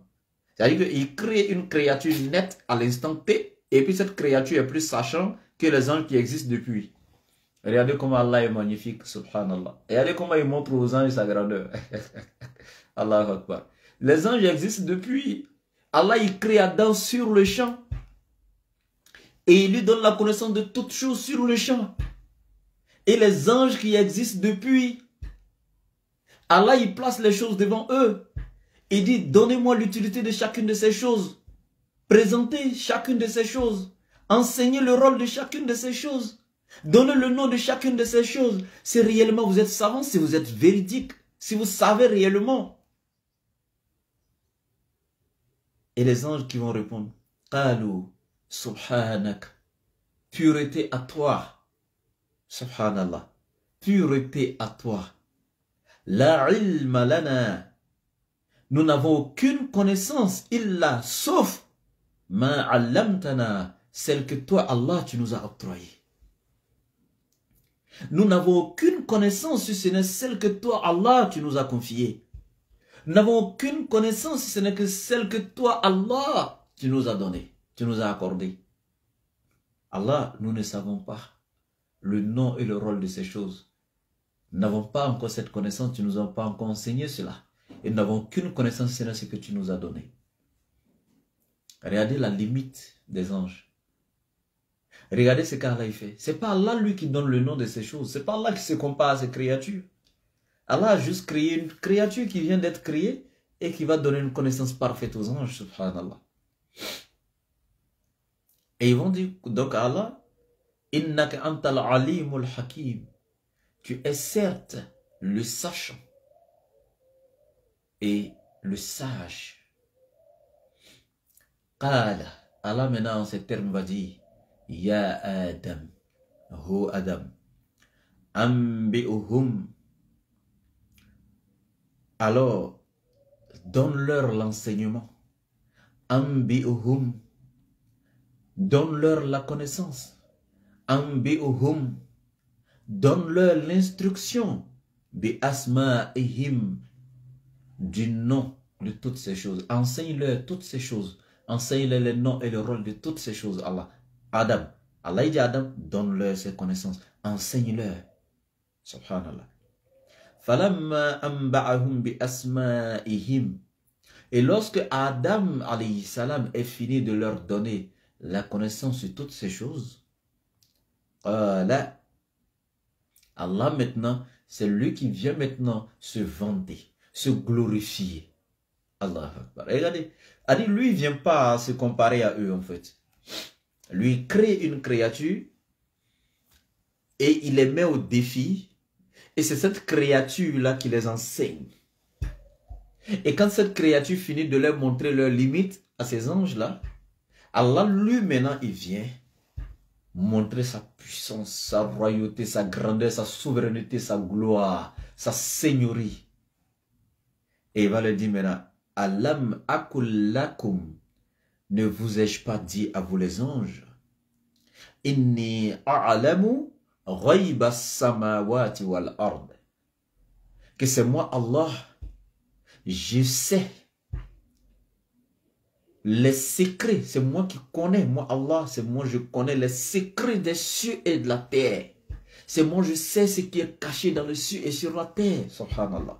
C'est-à-dire qu'il crée une créature nette à l'instant T, et puis cette créature est plus sachant que les anges qui existent depuis. Regardez comment Allah est magnifique, subhanallah. Et regardez comment il montre aux anges sa grandeur. Allahu Akbar. Les anges existent depuis. Allah, il crée Adam sur le champ. Et il lui donne la connaissance de toutes choses sur le champ. Et les anges qui existent depuis, Allah, il place les choses devant eux. Il dit, donnez-moi l'utilité de chacune de ces choses. Présentez chacune de ces choses. Enseignez le rôle de chacune de ces choses. Donnez le nom de chacune de ces choses. Si réellement vous êtes savant, si vous êtes véridique, si vous savez réellement. Et les anges qui vont répondre, Qalu, subhanak, pureté à toi. Subhanallah, pureté à toi. La ilma lana. Nous n'avons aucune connaissance, illa, sauf ma allamtana, celle que toi, Allah, tu nous as octroyée. Nous n'avons aucune connaissance si ce n'est celle que toi, Allah, tu nous as confiée. Nous n'avons aucune connaissance si ce n'est que celle que toi, Allah, tu nous as donnée, tu nous as accordée. Allah, nous ne savons pas le nom et le rôle de ces choses. Nous n'avons pas encore cette connaissance, tu ne nous as pas encore enseigné cela. Et nous n'avons aucune connaissance, c'est ce que tu nous as donné. Regardez la limite des anges. Regardez ce qu'Allah fait. Ce n'est pas Allah lui qui donne le nom de ces choses. Ce n'est pas Allah qui se compare à ces créatures. Allah a juste créé une créature qui vient d'être créée et qui va donner une connaissance parfaite aux anges, subhanallah. Et ils vont dire donc à Allah, Innaka antal alimul hakim. Tu es certes le sachant et le sage. Qala, Allah maintenant en ces termes va dire, Ya Adam, Ho Adam, Ambi'uhum. Alors, donne-leur l'enseignement. Ambi'uhum. Donne-leur la connaissance. Ambi'uhum. Donne-leur l'instruction. Bi asma'ihim. Du nom de toutes ces choses. Enseigne-leur toutes ces choses. Enseigne-leur les noms et le rôle de toutes ces choses, Allah. Adam. Allah dit à Adam, donne-leur ces connaissances. Enseigne-leur. Subhanallah. Falamma amba'ahum bi asma'ihim. Et lorsque Adam alayhi salam est fini de leur donner la connaissance de toutes ces choses, Allah maintenant, c'est lui qui vient maintenant se vanter, se glorifier. Allah Akbar. Regardez, lui il ne vient pas se comparer à eux en fait. Lui il crée une créature et il les met au défi. Et c'est cette créature-là qui les enseigne. Et quand cette créature finit de leur montrer leurs limites à ces anges-là, Allah lui maintenant il vient montrer sa puissance, sa royauté, sa grandeur, sa souveraineté, sa gloire, sa seigneurie. Et il va leur dire maintenant, Alam akul lakum, ne vous ai-je pas dit à vous les anges, Inni a'lamu ghayba samawati wal ard, que c'est moi Allah, je sais les secrets, c'est moi qui connais, moi Allah, c'est moi je connais les secrets des cieux et de la terre. C'est moi je sais ce qui est caché dans les cieux et sur la terre, subhanallah.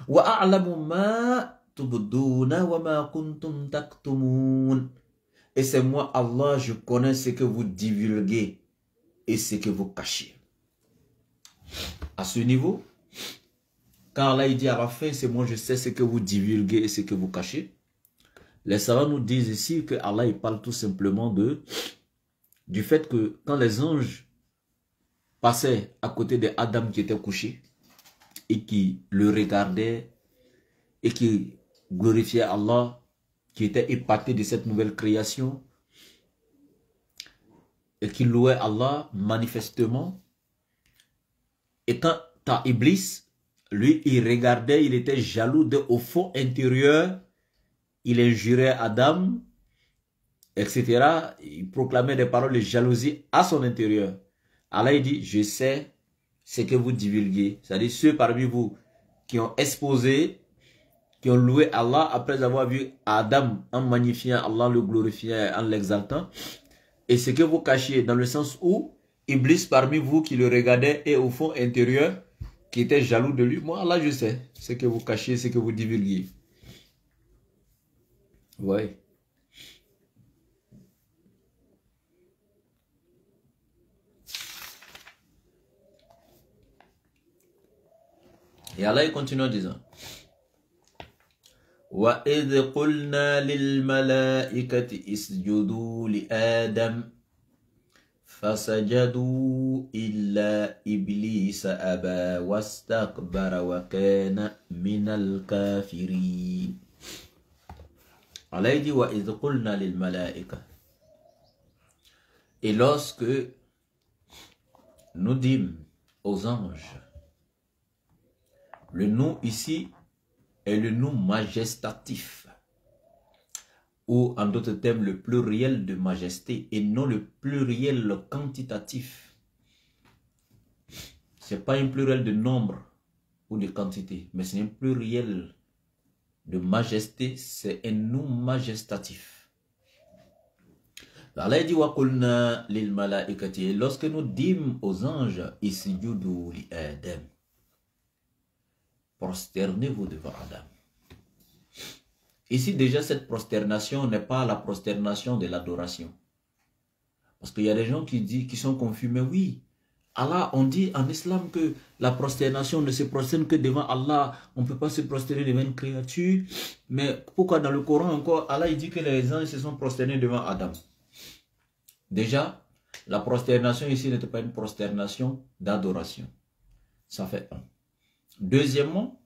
Wa a'lamu ma tubduna wa ma kuntum taktumun. Et c'est moi Allah, je connais ce que vous divulguez et ce que vous cachez. À ce niveau, quand Allah dit à la fin, c'est moi je sais ce que vous divulguez et ce que vous cachez, les savants nous disent ici que Allah il parle tout simplement du fait que quand les anges passaient à côté d'Adam qui était couché et qui le regardaient et qui glorifiaient Allah, qui était épaté de cette nouvelle création et qui louait Allah manifestement, et quand Iblis, lui, il regardait, il était jaloux au fond intérieur, il injurait Adam, etc. Il proclamait des paroles de jalousie à son intérieur. Allah il dit, je sais ce que vous divulguez. C'est-à-dire ceux parmi vous qui ont exposé, qui ont loué Allah après avoir vu Adam en magnifiant Allah, le glorifiant, en l'exaltant. Et ce que vous cachiez dans le sens où Iblis parmi vous qui le regardait et au fond intérieur, qui était jaloux de lui, moi Allah je sais ce que vous cachiez, ce que vous divulguez. Ouais. Et Allah il continue en disant, وَإِذْ قُلْنَا لِلْمَلَائِكَةِ اسْجُدُوا لِآدَمَ فسجدوا إلا إبليس أبى واستكبر وكان من الكافرين. Allah dit وَإِذْ قُلْنَا لِلْمَلَائِكَةِ. Et lorsque nous dîmes aux anges, le nom ici est le nom majestatif, ou en d'autres termes le pluriel de majesté et non le pluriel quantitatif. Ce n'est pas un pluriel de nombre ou de quantité, mais c'est un pluriel de majesté, c'est un nom majestatif. Allah dit وَقُلْنَا لِلْمَلَائِكَةِ. Et lorsque nous dîmes aux anges, isjudu li Adam, prosternez-vous devant Adam. Ici déjà cette prosternation n'est pas la prosternation de l'adoration. Parce qu'il y a des gens qui sont confus, mais oui, Allah, on dit en islam que la prosternation ne se prosterne que devant Allah. On ne peut pas se prosterner devant une créature. Mais pourquoi dans le Coran encore, Allah il dit que les anges se sont prosternés devant Adam? Déjà, la prosternation ici n'était pas une prosternation d'adoration. Ça fait un. Deuxièmement,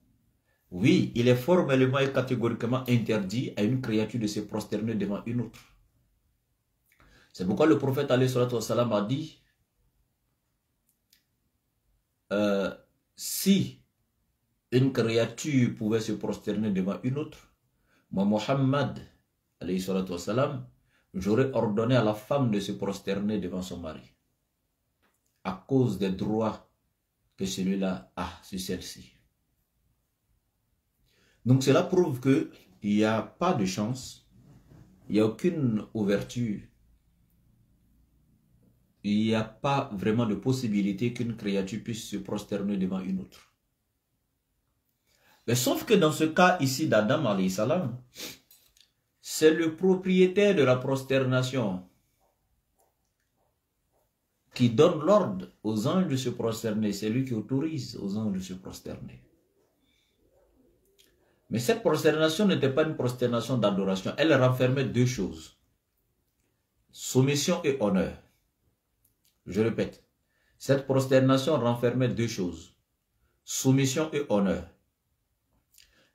oui, il est formellement et catégoriquement interdit à une créature de se prosterner devant une autre. C'est pourquoi le prophète alayhi salatu wa salam a dit si une créature pouvait se prosterner devant une autre, moi Mohammed alayhi salatu wa salam, j'aurais ordonné à la femme de se prosterner devant son mari à cause des droits que celui-là a sur celle-ci. Donc cela prouve qu'il n'y a pas de chance, il n'y a aucune ouverture, il n'y a pas vraiment de possibilité qu'une créature puisse se prosterner devant une autre. Mais sauf que dans ce cas ici d'Adam alayhi salam, c'est le propriétaire de la prosternation qui donne l'ordre aux anges de se prosterner, c'est lui qui autorise aux anges de se prosterner. Mais cette prosternation n'était pas une prosternation d'adoration. Elle renfermait deux choses. Soumission et honneur. Je répète. Cette prosternation renfermait deux choses. Soumission et honneur.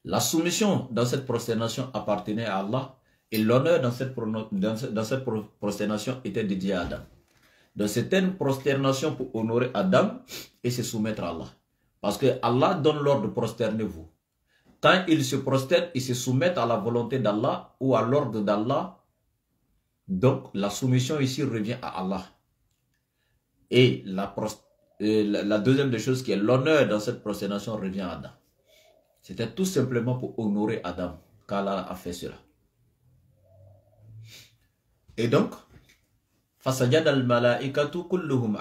La soumission dans cette prosternation appartenait à Allah. Et l'honneur dans cette prosternation était dédié à Adam. Donc c'était une prosternation pour honorer Adam et se soumettre à Allah. Parce que Allah donne l'ordre de prosternez-vous. Quand ils se prosternent, ils se soumettent à la volonté d'Allah ou à l'ordre d'Allah. Donc, la soumission ici revient à Allah. Et la deuxième des choses qui est l'honneur dans cette prosternation revient à Adam. C'était tout simplement pour honorer Adam qu'Allah a fait cela. Et donc, فَسَجَدَ الْمَلَائِكَةُ كُلُّهُمْ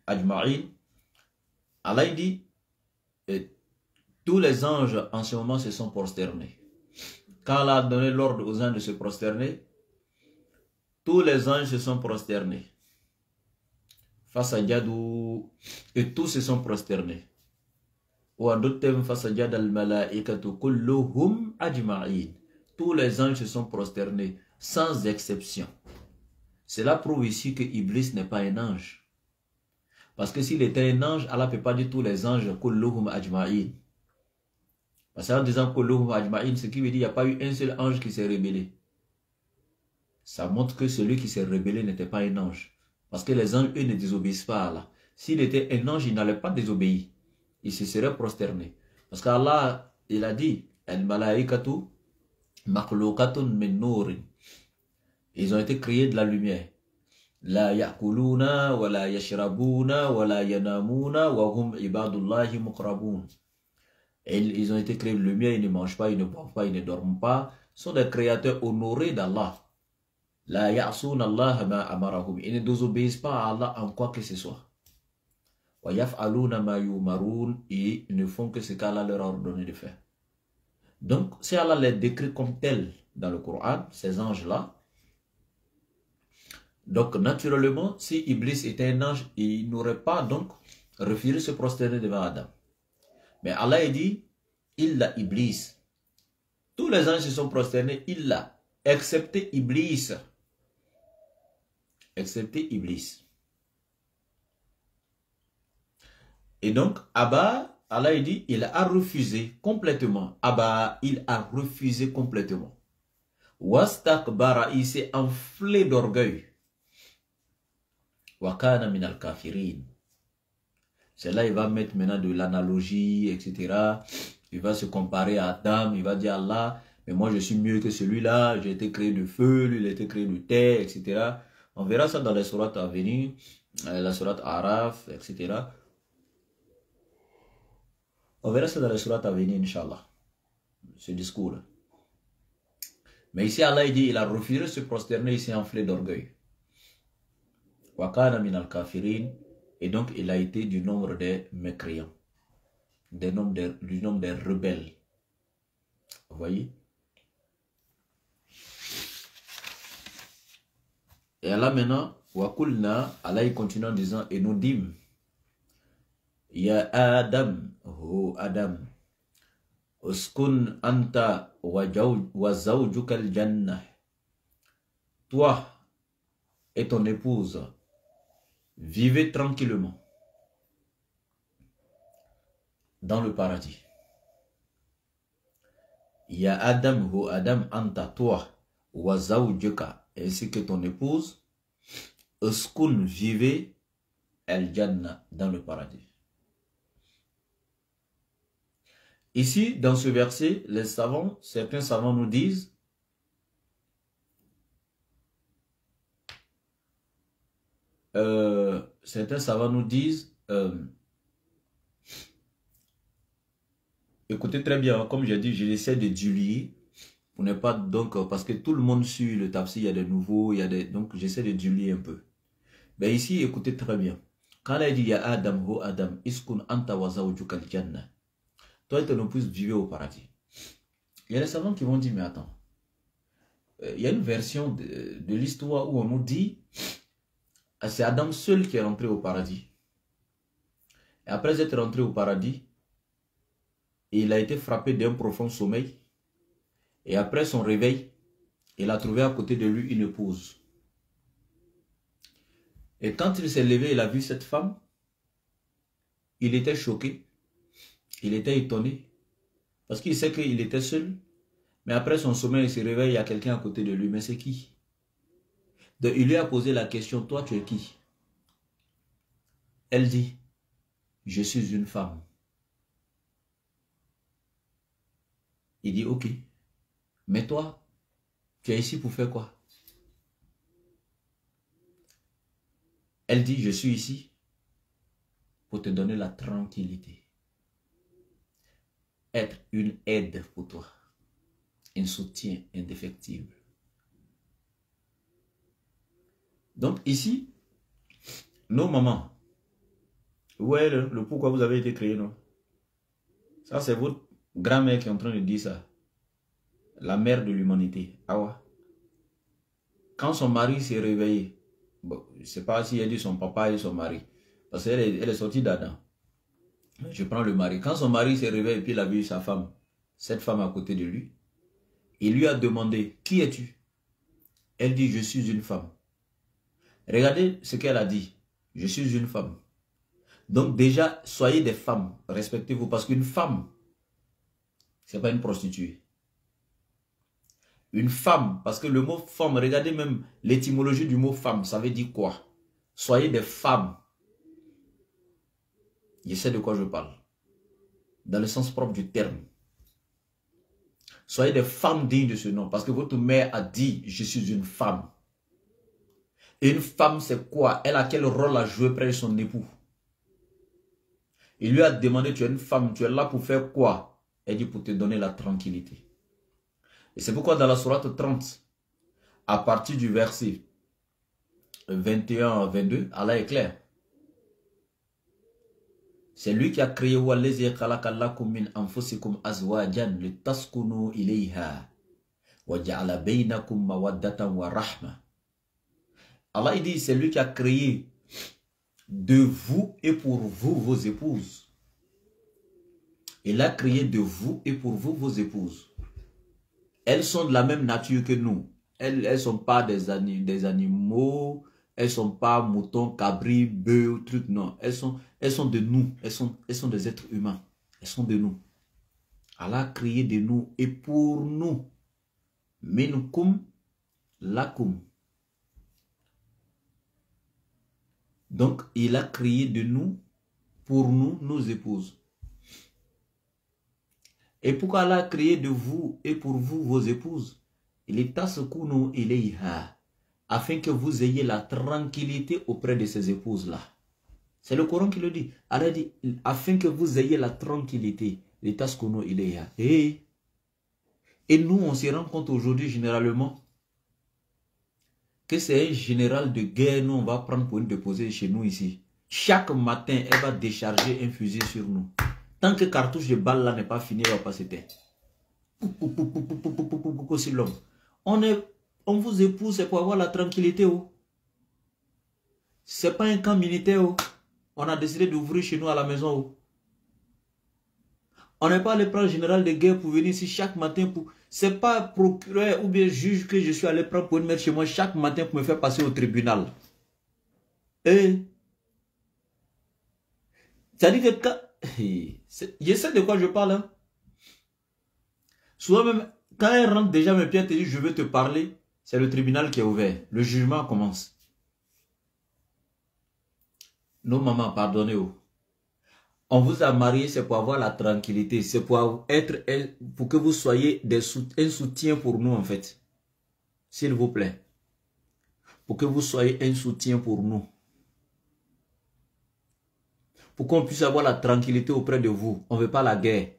أَجْمَعِينَ. Allah dit, tous les anges en ce moment se sont prosternés. Quand Allah a donné l'ordre aux anges de se prosterner, tous les anges se sont prosternés. Fasajadu, et tous se sont prosternés. Ou en d'autres termes, fasajad al-malaikatu kulluhum ajma'in. Tous les anges se sont prosternés, sans exception. Cela prouve ici que Iblis n'est pas un ange. Parce que s'il était un ange, Allah ne peut pas dire tous les anges kulluhum ajma'in. Parce qu'en disant kulluhum ajma'in, ce qui veut dire qu'il n'y a pas eu un seul ange qui s'est rébellé. Ça montre que celui qui s'est rébellé n'était pas un ange. Parce que les anges, eux, ne désobéissent pas à Allah. S'il était un ange, il n'allait pas désobéir. Il se serait prosterné. Parce qu'Allah, il a dit, al-malaikatu makhluqatun min nurin. Ils ont été créés de la lumière. La ya'kuluna wa la yashrabuna wa la yanamuna wa hum ibadullahi muqrabun. Et ils ont été créés de lumière, ils ne mangent pas, ils ne boivent pas, ils ne dorment pas. Ce sont des créateurs honorés d'Allah. La ya'sun Allah ma amarahum. Ils ne désobéissent pas à Allah en quoi que ce soit. Wa yaf'aluna ma yumarun. Et ils ne font que ce qu'Allah leur a ordonné de faire. Donc, si Allah les décrit comme tels dans le Coran, ces anges-là, donc naturellement, si Iblis était un ange, il n'aurait pas donc refusé de se prosterner devant Adam. Mais Allah a dit, illa Iblis. Tous les anges se sont prosternés, illa, excepté Iblis. Excepté Iblis. Et donc, Abba, Allah il dit, il a refusé complètement. Abba, il a refusé complètement. Wastakbara, il s'est enflé d'orgueil. Wakana min al-kafirin. C'est là il va mettre maintenant de l'analogie, etc. Il va se comparer à Adam, il va dire Allah, mais moi je suis mieux que celui-là, j'ai été créé de feu, lui il a été créé de terre, etc. On verra ça dans les sourates à venir, la sourate Araf, etc. On verra ça dans les sourates à venir, Inch'Allah, ce discours-là. Mais ici Allah il dit, il a refusé de se prosterner, il s'est enflé d'orgueil. Wakana min al-kafirin. Et donc, il a été du nombre des mécréants, du nombre des rebelles. Vous voyez? Et là maintenant, Wakulna, Allah il continue en disant, et nous dîmes, Ya Adam, oh Adam, Uskun anta wa zawjuka al-jannah. Toi et ton épouse, vivez tranquillement dans le paradis. Ya Adam, ou Adam, anta, toi, wa zawjuka, ainsi que ton épouse, uskun, vivez, al-jannah, dans le paradis. Ici, dans ce verset, les savants, certains savants nous disent, écoutez très bien, comme j'ai dit, j'essaie de diluer pour ne pas, donc, parce que tout le monde suit le tafsir, il y a des nouveaux, il y a des, donc j'essaie de diluer un peu. Mais ici, écoutez très bien. Quand il dit, ya Adam, ho Adam, iskun anta wa zawjuka al-jannah. Toi et ton épouse vivez au paradis. Il y a des savants qui vont dire, mais attends, il y a une version de l'histoire où on nous dit, c'est Adam seul qui est rentré au paradis. Et après être rentré au paradis, il a été frappé d'un profond sommeil. Et après son réveil, il a trouvé à côté de lui une épouse. Et quand il s'est levé, il a vu cette femme. Il était choqué. Il était étonné. Parce qu'il sait qu'il était seul. Mais après son sommeil, il se réveille, il y a quelqu'un à côté de lui. Mais c'est qui? Donc il lui a posé la question, toi tu es qui? Elle dit, je suis une femme. Il dit, ok. Mais toi, tu es ici pour faire quoi? Elle dit, je suis ici pour te donner la tranquillité. Être une aide pour toi. Un soutien indéfectible. Donc ici, nos mamans, ouais, le pourquoi vous avez été créé, non? Ça, c'est votre grand-mère qui est en train de dire ça. La mère de l'humanité. Ah ouais. Quand son mari s'est réveillé, bon, je ne sais pas si elle dit son papa et son mari, parce qu'elle est sortie d'Adam. Je prends le mari. Quand son mari s'est réveillé et puis il a vu sa femme, cette femme à côté de lui, il lui a demandé, qui es-tu? Elle dit, je suis une femme. Regardez ce qu'elle a dit. Je suis une femme. Donc déjà, soyez des femmes. Respectez-vous. Parce qu'une femme, ce n'est pas une prostituée. Une femme, parce que le mot femme, regardez même l'étymologie du mot femme, ça veut dire quoi? Soyez des femmes. Je sais de quoi je parle. Dans le sens propre du terme. Soyez des femmes dignes de ce nom. Parce que votre mère a dit, je suis une femme. Et une femme, c'est quoi? Elle a quel rôle à jouer près de son époux? Il lui a demandé, tu es une femme, tu es là pour faire quoi? Elle dit, pour te donner la tranquillité. Et c'est pourquoi dans la sourate 30, à partir du verset 21-22, Allah est clair. C'est lui qui a créé Allah il dit, c'est lui qui a créé de vous et pour vous vos épouses. Il a créé de vous et pour vous vos épouses. Elles sont de la même nature que nous. Elles ne sont pas des animaux, Elles ne sont pas moutons, cabris, bœufs, trucs, non. Elles sont de nous. Elles sont des êtres humains. Elles sont de nous. Allah a créé de nous et pour nous. Minkum lakum. Donc, il a créé de nous, pour nous, nos épouses. Et pourquoi Allah a créé de vous et pour vous, vos épouses? Il est tasukunu ilayha, afin que vous ayez la tranquillité auprès de ces épouses-là. C'est le Coran qui le dit. Allah dit, afin que vous ayez la tranquillité. Il est tasukunu ilayha. Et nous, on se rend compte aujourd'hui, généralement, que c'est un général de guerre, nous on va prendre pour une déposer chez nous ici. Chaque matin, elle va décharger un fusil sur nous. Tant que cartouche de balle là n'est pas fini, elle va pas s'éteindre. C'est l'homme. On vous épouse, c'est pour avoir la tranquillité. Oh. C'est pas un camp militaire. Oh. On a décidé d'ouvrir chez nous à la maison. Oh. On n'est pas allé prendre le général de guerre pour venir ici chaque matin pour... C'est pas procureur ou bien juge que je suis allé prendre pour une mettre chez moi chaque matin pour me faire passer au tribunal. Et... C'est-à-dire que quand... Je sais de quoi je parle. Hein? Souvent même, quand elle rentre déjà mes pieds, elle te dit je veux te parler, c'est le tribunal qui est ouvert. Le jugement commence. Nos mamans, pardonnez-vous. On vous a marié, c'est pour avoir la tranquillité. C'est pour que vous soyez un soutien pour nous, en fait. S'il vous plaît. Pour que vous soyez un soutien pour nous. Pour qu'on puisse avoir la tranquillité auprès de vous. On ne veut pas la guerre.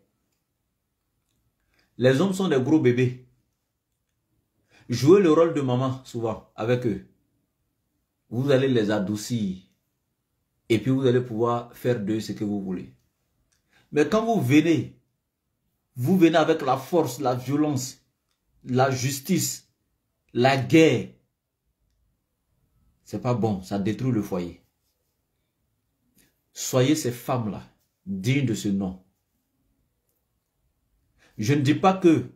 Les hommes sont des gros bébés. Jouez le rôle de maman, souvent, avec eux. Vous allez les adoucir. Et puis vous allez pouvoir faire d'eux ce que vous voulez. Mais quand vous venez avec la force, la violence, la justice, la guerre. C'est pas bon, ça détruit le foyer. Soyez ces femmes-là, dignes de ce nom. Je ne dis pas que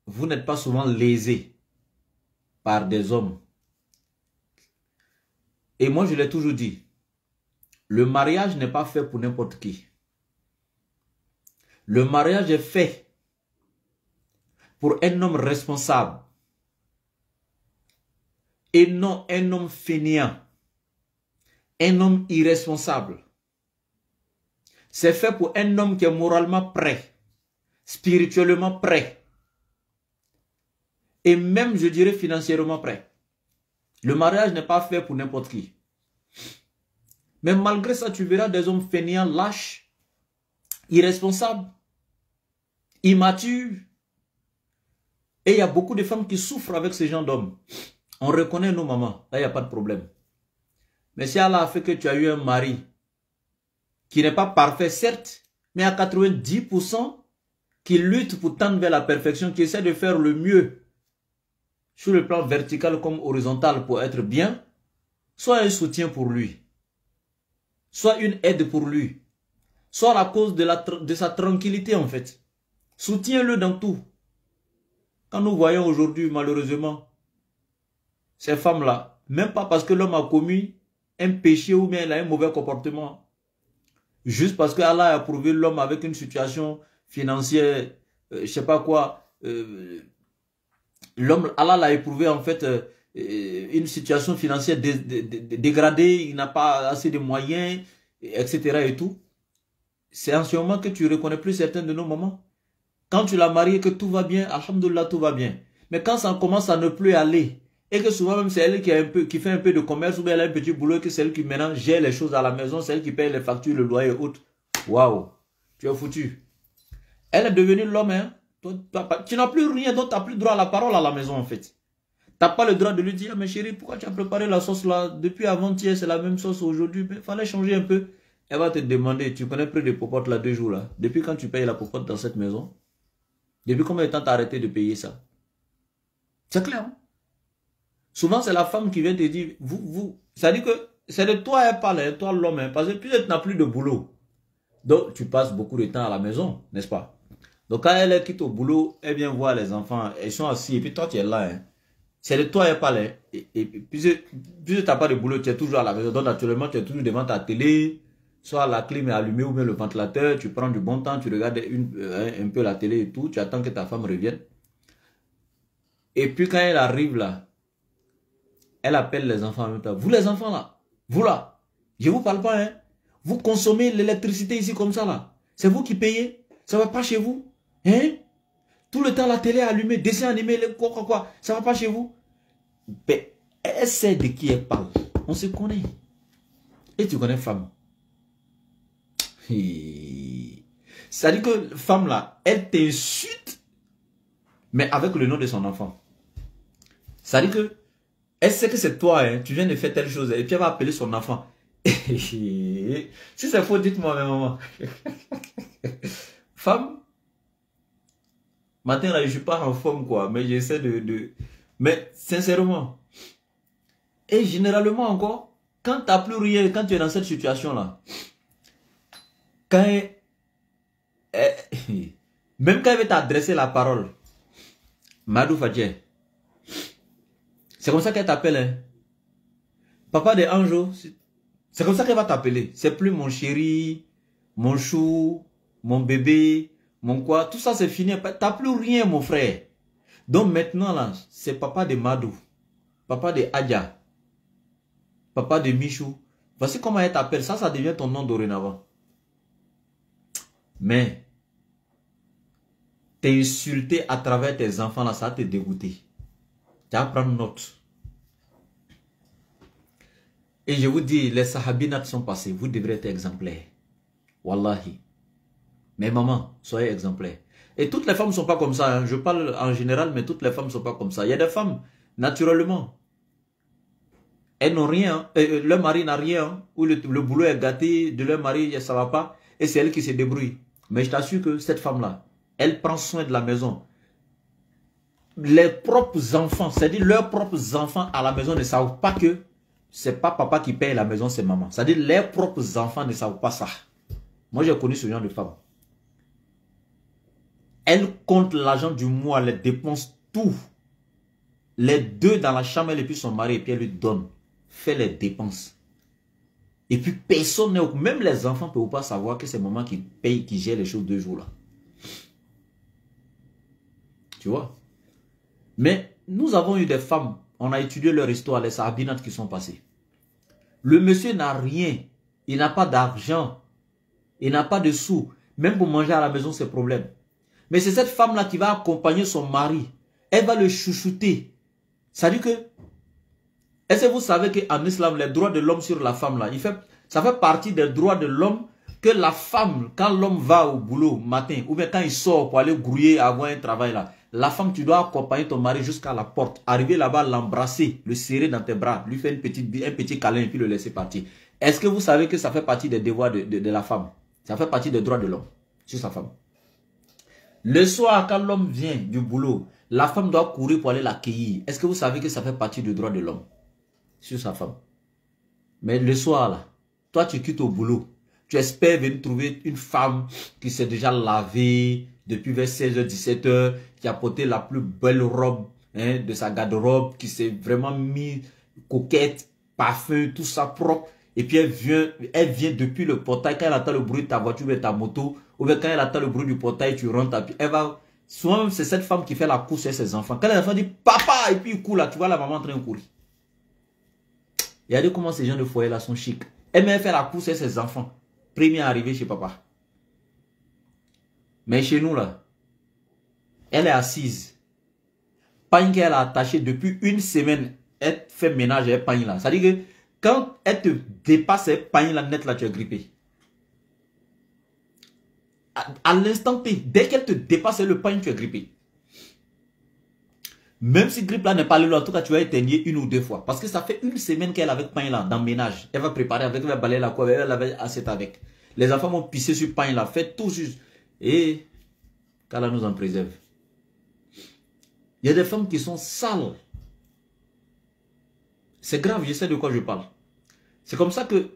vous n'êtes pas souvent lésés par des hommes. Et moi je l'ai toujours dit. Le mariage n'est pas fait pour n'importe qui. Le mariage est fait pour un homme responsable et non un homme fainéant, un homme irresponsable. C'est fait pour un homme qui est moralement prêt, spirituellement prêt et même, je dirais, financièrement prêt. Le mariage n'est pas fait pour n'importe qui. Mais malgré ça, tu verras des hommes fainéants, lâches, irresponsables, immatures. Et il y a beaucoup de femmes qui souffrent avec ce genre d'hommes. On reconnaît nos mamans, là il n'y a pas de problème. Mais si Allah a fait que tu as eu un mari qui n'est pas parfait, certes, mais à 90% qui lutte pour tendre vers la perfection, qui essaie de faire le mieux sur le plan vertical comme horizontal pour être bien, sois un soutien pour lui. Soit une aide pour lui. Soit la cause de sa tranquillité en fait. Soutiens-le dans tout. Quand nous voyons aujourd'hui malheureusement ces femmes-là, même pas parce que l'homme a commis un péché ou bien il a un mauvais comportement, juste parce que Allah a approuvé l'homme avec une situation financière, je sais pas quoi, l'homme, Allah l'a éprouvé en fait une situation financière dégradée, il n'a pas assez de moyens, etc. et tout. C'est en ce moment que tu ne reconnais plus certains de nos mamans. Quand tu l'as marié, que tout va bien, alhamdoulilah, tout va bien. Mais quand ça commence à ne plus aller, et que souvent même c'est elle qui fait un peu de commerce, ou bien elle a un petit boulot, que c'est elle qui maintenant gère les choses à la maison, c'est elle qui paye les factures, le loyer et autres. Waouh, tu es foutu. Elle est devenue l'homme, hein. Tu n'as plus rien, donc tu n'as plus droit à la parole à la maison en fait. Tu n'as pas le droit de lui dire, mais chérie, pourquoi tu as préparé la sauce là? Depuis avant-hier, c'est la même sauce aujourd'hui. Il fallait changer un peu. Elle va te demander, tu connais plus de popote là 2 jours là. Depuis quand tu payes la popote dans cette maison? Depuis combien de temps tu as arrêté de payer ça? C'est clair. Hein? Souvent, c'est la femme qui vient te dire, ça dit que c'est de toi elle parle, hein, toi l'homme, hein, parce que peut-être tu n'as plus de boulot. Donc, tu passes beaucoup de temps à la maison, n'est-ce pas? Donc, quand elle quitte au boulot, elle vient voir les enfants, ils sont assis, et puis toi, tu es là. Hein. C'est de toi et pas les. Et puisque tu n'as pas de boulot, tu es toujours à la maison. Donc, naturellement, tu es toujours devant ta télé. Soit la clim est allumée ou bien le ventilateur. Tu prends du bon temps, tu regardes un peu la télé et tout. Tu attends que ta femme revienne. Et puis, quand elle arrive là, elle appelle les enfants en même temps. Vous les enfants là, vous là, je ne vous parle pas, hein. Vous consommez l'électricité ici comme ça là. C'est vous qui payez. Ça ne va pas chez vous. Hein? Tout le temps la télé est allumée, dessin animé, quoi. Ça ne va pas chez vous. Mais elle sait de qui elle parle. On se connaît. Et tu connais femme. C'est-à-dire que femme là, elle t'insulte, mais avec le nom de son enfant. C'est-à-dire que elle sait que c'est toi, hein, tu viens de faire telle chose, et puis elle va appeler son enfant. Si c'est faux, dites-moi, maman. Femme, matin là, je ne suis pas en forme, quoi, mais j'essaie de... Mais sincèrement, et généralement encore, quand tu n'as plus rien, quand tu es dans cette situation-là, quand même quand elle veut t'adresser la parole, Madou Fadje, c'est comme ça qu'elle t'appelle, hein. Papa de Anjo, c'est comme ça qu'elle va t'appeler. C'est plus mon chéri, mon chou, mon bébé, mon quoi. Tout ça c'est fini. T'as plus rien mon frère. Donc maintenant là, c'est papa de Madou, papa de Adja, papa de Michou. Voici comment elle t'appelle. Ça devient ton nom dorénavant. Mais t'es insulté à travers tes enfants là, ça va te dégoûter. Tu vas prendre note. Et je vous dis, les sahabinats sont passés. Vous devrez être exemplaires. Wallahi. Mais maman, soyez exemplaires. Et toutes les femmes ne sont pas comme ça. Hein. Je parle en général, mais toutes les femmes ne sont pas comme ça. Il y a des femmes, naturellement, elles n'ont rien. Leur mari n'a rien. Ou le boulot est gâté de leur mari, ça ne va pas. Et c'est elle qui se débrouille. Mais je t'assure que cette femme-là, elle prend soin de la maison. Les propres enfants, c'est-à-dire leurs propres enfants à la maison ne savent pas que c'est pas papa qui paye la maison, c'est maman. C'est-à-dire leurs propres enfants ne savent pas ça. Moi, j'ai connu ce genre de femme. Elle compte l'argent du mois, elle dépense tout. Les deux dans la chambre, elle et puis son mari, et puis elle lui donne. Fait les dépenses. Et puis personne, même les enfants ne peuvent pas savoir que c'est maman qui paye, qui gère les choses 2 jours là. Tu vois? Mais nous avons eu des femmes, on a étudié leur histoire, les sahabinates qui sont passées. Le monsieur n'a rien, il n'a pas d'argent, il n'a pas de sous. Même pour manger à la maison, c'est problème. Mais c'est cette femme-là qui va accompagner son mari. Elle va le chouchouter. Ça dit que, est-ce que vous savez qu'en islam, les droits de l'homme sur la femme, là, ça fait partie des droits de l'homme que la femme, quand l'homme va au boulot matin, ou bien quand il sort pour aller grouiller, avoir un travail là, la femme, tu dois accompagner ton mari jusqu'à la porte, arriver là-bas, l'embrasser, le serrer dans tes bras, lui faire un petit câlin et puis le laisser partir. Est-ce que vous savez que ça fait partie des devoirs de la femme? Ça fait partie des droits de l'homme sur sa femme. Le soir, quand l'homme vient du boulot, la femme doit courir pour aller l'accueillir. Est-ce que vous savez que ça fait partie du droit de l'homme sur sa femme? Mais le soir, là, toi, tu quittes au boulot. Tu espères venir trouver une femme qui s'est déjà lavée depuis vers 16h, 17h, qui a porté la plus belle robe hein, de sa garde-robe, qui s'est vraiment mis coquette, parfum, tout ça propre. Et puis elle vient depuis le portail, quand elle attend le bruit de ta voiture ou de ta moto, ou bien quand elle attend le bruit du portail, tu rentres, puis elle va... Souvent, c'est cette femme qui fait la course avec ses enfants. Quand les enfants disent « Papa !» et puis il court là, tu vois la maman en train de courir. Regardez comment ces gens de foyer là sont chics. Elle même fait la course avec ses enfants. Premier arrivé chez papa. Mais chez nous là, elle est assise. Pagne qu'elle a attaché depuis 1 semaine, elle fait ménage à pagne là. Ça dit que quand elle te dépasse cette pagne là net là, tu es grippé. À l'instant T, dès qu'elle te dépasse le pagne, tu es grippé. Même si grippe là n'est pas là, en tout cas tu vas éteigner 1 ou 2 fois. Parce que ça fait 1 semaine qu'elle est avec pagne là, dans le ménage. Elle va préparer avec, elle va balayer la cour, elle va laver assiette avec. Les enfants vont pisser sur pagne là, faites tout juste. Et qu'Allah nous en préserve. Il y a des femmes qui sont sales. C'est grave, je sais de quoi je parle. C'est comme ça que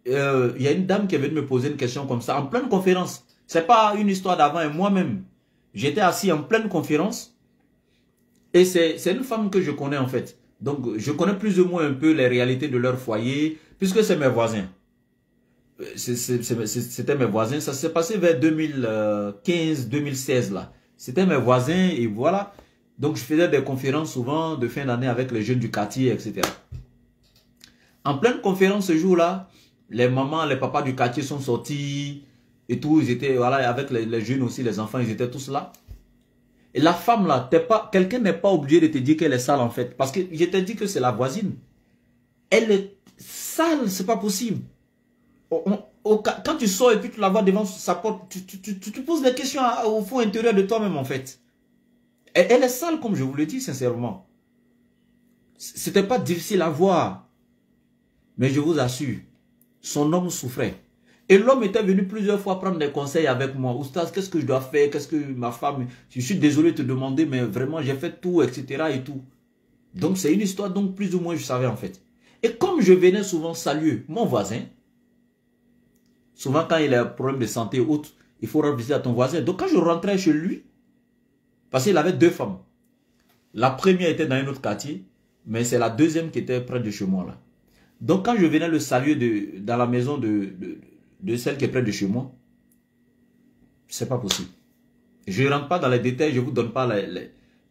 il y a une dame qui est venue me poser une question comme ça, en pleine conférence. C'est pas une histoire d'avant et moi-même. J'étais assis en pleine conférence. Et c'est une femme que je connais en fait. Donc, je connais plus ou moins un peu les réalités de leur foyer, puisque c'est mes voisins. C'était mes voisins. Ça s'est passé vers 2015-2016 là. C'était mes voisins et voilà. Donc, je faisais des conférences souvent de fin d'année avec les jeunes du quartier, etc. En pleine conférence ce jour-là, les mamans, les papas du quartier sont sortis et tout. Ils étaient, voilà, avec les jeunes aussi, les enfants, ils étaient tous là. Et la femme là, quelqu'un n'est pas obligé de te dire qu'elle est sale en fait. Parce que je t'ai dit que c'est la voisine. Elle est sale, c'est pas possible. Quand tu sors et puis tu la vois devant sa porte, tu te poses des questions au fond intérieur de toi-même en fait. Elle est sale comme je vous le dis sincèrement. C'était pas difficile à voir. Mais je vous assure, son homme souffrait. Et l'homme était venu plusieurs fois prendre des conseils avec moi. Oustaz, qu'est-ce que je dois faire? Qu'est-ce que ma femme... Je suis désolé de te demander, mais vraiment, j'ai fait tout, etc. et tout. Donc, c'est une histoire, donc plus ou moins, je savais en fait. Et comme je venais souvent saluer mon voisin, souvent quand il a un problème de santé ou autre, il faut rendre visite à ton voisin. Donc, quand je rentrais chez lui, parce qu'il avait deux femmes. La première était dans un autre quartier, mais c'est la deuxième qui était près de chez moi là. Donc, quand je venais le saluer dans la maison de celle qui est près de chez moi, c'est pas possible. Je ne rentre pas dans les détails, je ne vous donne pas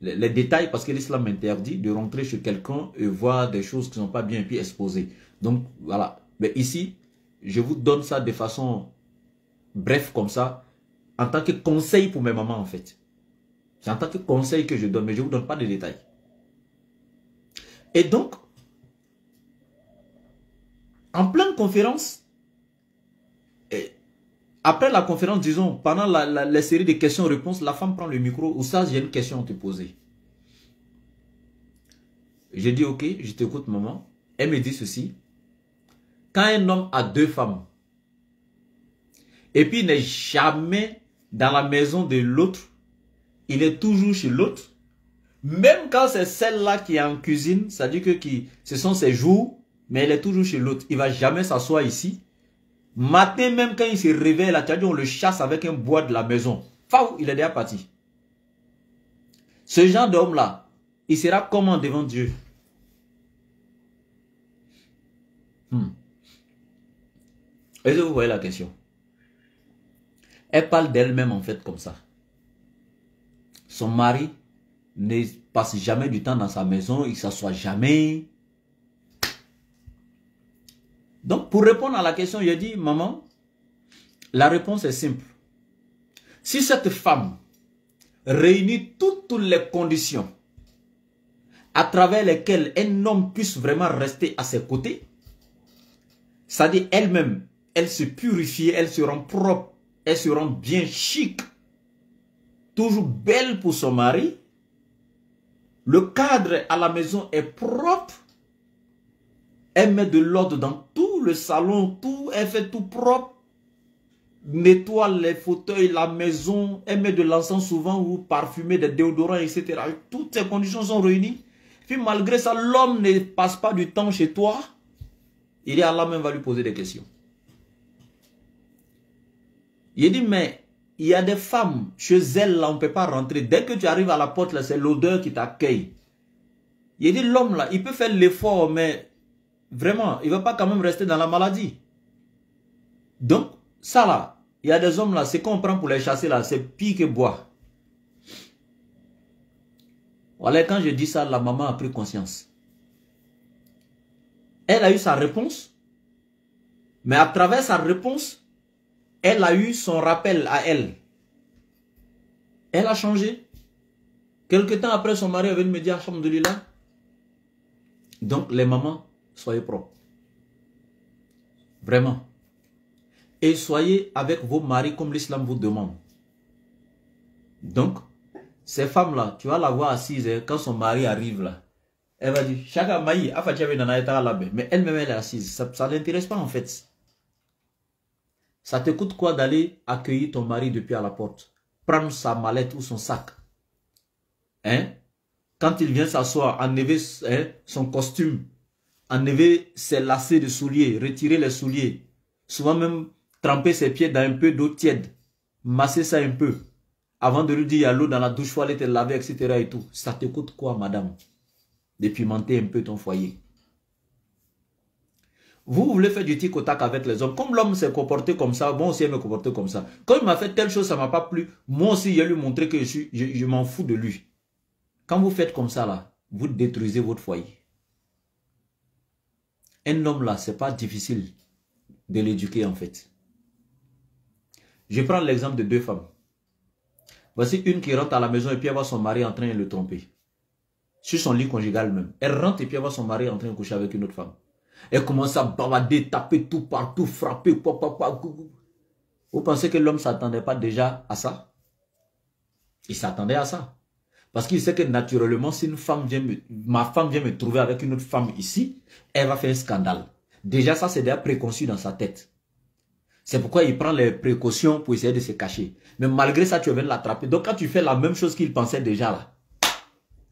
les détails parce que l'islam m'interdit de rentrer chez quelqu'un et voir des choses qui ne sont pas bien puis exposées. Donc, voilà. Mais ici, je vous donne ça de façon bref comme ça, en tant que conseil pour mes mamans en fait. C'est en tant que conseil que je donne, mais je ne vous donne pas de détails. Et donc, en pleine conférence, après la conférence, disons, pendant la série de questions-réponses, la femme prend le micro. Oustaz, j'ai une question à te poser. J'ai dit, ok, je t'écoute, maman. Elle me dit ceci. Quand un homme a deux femmes, et puis il n'est jamais dans la maison de l'autre, il est toujours chez l'autre, même quand c'est celle-là qui est en cuisine, ça dit que ce sont ses jours, mais elle est toujours chez l'autre. Il ne va jamais s'asseoir ici. Matin, même quand il se réveille, là, tu as dit, on le chasse avec un bois de la maison. Faou, il est déjà parti. Ce genre d'homme-là, il sera comment devant Dieu? Est-ce que vous voyez la question? Elle parle d'elle-même en fait comme ça. Son mari ne passe jamais du temps dans sa maison, il ne s'assoit jamais. Donc, pour répondre à la question, il a dit, maman, la réponse est simple. Si cette femme réunit toutes les conditions à travers lesquelles un homme puisse vraiment rester à ses côtés, c'est-à-dire elle-même, elle se purifie, elle se rend propre, elle se rend bien chic, toujours belle pour son mari, le cadre à la maison est propre, elle met de l'ordre dans tout le salon, tout, elle fait tout propre, nettoie les fauteuils, la maison, elle met de l'encens souvent ou parfumer des déodorants, etc. Toutes ces conditions sont réunies. Puis malgré ça, l'homme ne passe pas du temps chez toi. Il est Allah même va lui poser des questions. Il dit, mais il y a des femmes, chez elles, là, on ne peut pas rentrer. Dès que tu arrives à la porte, là, c'est l'odeur qui t'accueille. Il dit, l'homme, là, il peut faire l'effort, mais vraiment, il ne va pas quand même rester dans la maladie. Donc, ça, là, il y a des hommes, là, c'est qu'on prend pour les chasser, là, c'est pire que bois. Voilà, quand je dis ça, la maman a pris conscience. Elle a eu sa réponse, mais à travers sa réponse, elle a eu son rappel à elle. Elle a changé. Quelque temps après, son mari est venu me dire, alhamdoulilah. Donc, les mamans, soyez propres. Vraiment. Et soyez avec vos maris comme l'islam vous demande. Donc, ces femmes-là, tu vas la voir assise, quand son mari arrive là, elle va dire, Chaka Maï, mais elle-même elle est assise. Ça ne l'intéresse pas en fait. Ça te coûte quoi d'aller accueillir ton mari depuis à la porte? Prendre sa mallette ou son sac. Hein? Quand il vient s'asseoir, enlever son costume, enlever ses lacets de souliers, retirer les souliers. Souvent même tremper ses pieds dans un peu d'eau tiède. Masser ça un peu. avant de lui dire il y a l'eau dans la douche, il faut aller te laver, etc. et tout. Ça te coûte quoi, madame? De pimenter un peu ton foyer. Vous voulez faire du tic au tac avec les hommes. Comme l'homme s'est comporté comme ça, moi aussi, il me comporter comme ça. Quand il m'a fait telle chose, ça ne m'a pas plu. Moi aussi, il a lui montré que je m'en fous de lui. Quand vous faites comme ça, là, vous détruisez votre foyer. Un homme, là, ce n'est pas difficile de l'éduquer, en fait. Je prends l'exemple de deux femmes. Voici une qui rentre à la maison et puis elle voit son mari en train de le tromper. Sur son lit conjugal même. Elle rentre et puis elle voit son mari en train de coucher avec une autre femme. Elle commence à bavarder, taper tout partout, frapper. Vous pensez que l'homme ne s'attendait pas déjà à ça? Il s'attendait à ça. Parce qu'il sait que naturellement, si une femme vient ma femme vient me trouver avec une autre femme ici, elle va faire un scandale. Déjà, ça, c'est déjà préconçu dans sa tête. C'est pourquoi il prend les précautions pour essayer de se cacher. Mais malgré ça, tu viens de l'attraper. Donc, quand tu fais la même chose qu'il pensait déjà là,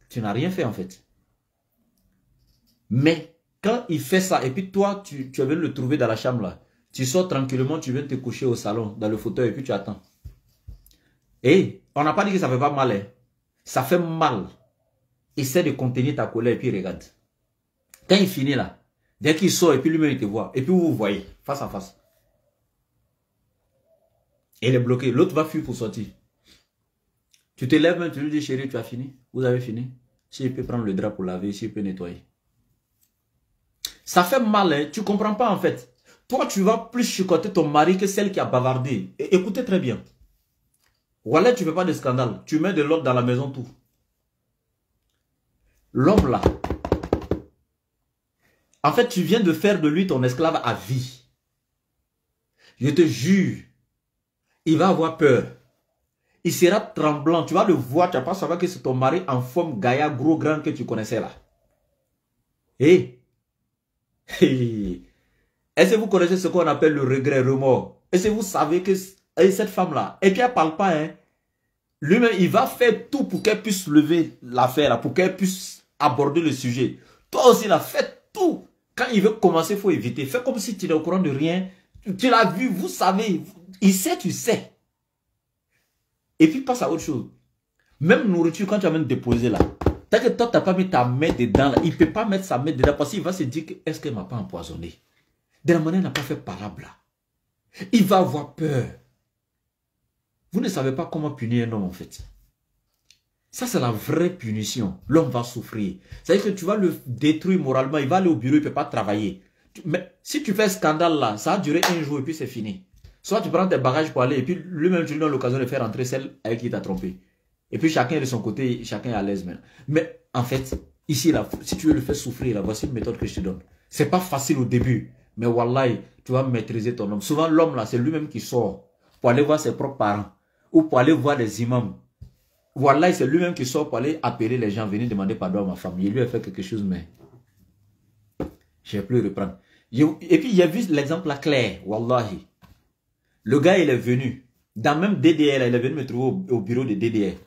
tu n'as rien fait en fait. Mais quand il fait ça, et puis toi, tu viens de le trouver dans la chambre là, tu sors tranquillement, tu viens te coucher au salon, dans le fauteuil, et puis tu attends. Et on n'a pas dit que ça ne fait pas mal. Hein. Ça fait mal. Essaie de contenir ta colère et puis regarde. Quand il finit là, dès qu'il sort et puis lui-même il te voit, et puis vous vous voyez, face à face. Et il est bloqué. L'autre va fuir pour sortir. Tu te lèves même, tu lui dis chérie, tu as fini? Vous avez fini? S'il peut prendre le drap pour laver, s'il peut nettoyer. Ça fait mal, hein? Tu ne comprends pas en fait. Toi, tu vas plus chicoter ton mari que celle qui a bavardé. Et écoutez très bien. Voilà, tu ne fais pas de scandale. Tu mets de l'ordre dans la maison, tout. L'homme là, en fait, tu viens de faire de lui ton esclave à vie. Je te jure, il va avoir peur. Il sera tremblant. Tu vas le voir, tu vas pas savoir que c'est ton mari en forme gaillard, gros, grand que tu connaissais là. Et est-ce que vous connaissez ce qu'on appelle le regret, remords? Est-ce que vous savez que cette femme-là, et puis elle ne parle pas, hein? Lui-même, il va faire tout pour qu'elle puisse lever l'affaire, pour qu'elle puisse aborder le sujet. Toi aussi, là, fais tout. Quand il veut commencer, il faut éviter. Fais comme si tu n'es au courant de rien. Tu l'as vu, vous savez. Il sait, tu sais. Et puis, passe à autre chose. Même nourriture, quand tu vas même déposer là, tant que toi, tu n'as pas mis ta main dedans, là, il ne peut pas mettre sa main dedans parce qu'il va se dire que est-ce qu'elle ne m'a pas empoisonné? De la manière, elle n'a pas fait palabre là. Il va avoir peur. Vous ne savez pas comment punir un homme en fait. Ça, c'est la vraie punition. L'homme va souffrir. C'est-à-dire que tu vas le détruire moralement. Il va aller au bureau, il ne peut pas travailler. Mais si tu fais un scandale là, ça va durer un jour et puis c'est fini. Soit tu prends tes bagages pour aller et puis lui-même tu lui donnes l'occasion de faire entrer celle avec qui t'a trompé. Et puis chacun est de son côté, chacun est à l'aise maintenant. Mais en fait, ici là, si tu veux le faire souffrir, là, voici une méthode que je te donne. C'est pas facile au début. Mais wallahi, tu vas maîtriser ton homme. Souvent l'homme là, c'est lui-même qui sort pour aller voir ses propres parents. Ou pour aller voir les imams. Wallahi, c'est lui-même qui sort pour aller appeler les gens, venir demander pardon à ma femme. Il lui a fait quelque chose, mais je ne vais plus reprendre. Et puis, j'ai vu l'exemple là clair. Wallahi. Le gars, il est venu. Dans même DDR, il est venu me trouver au bureau de DDR.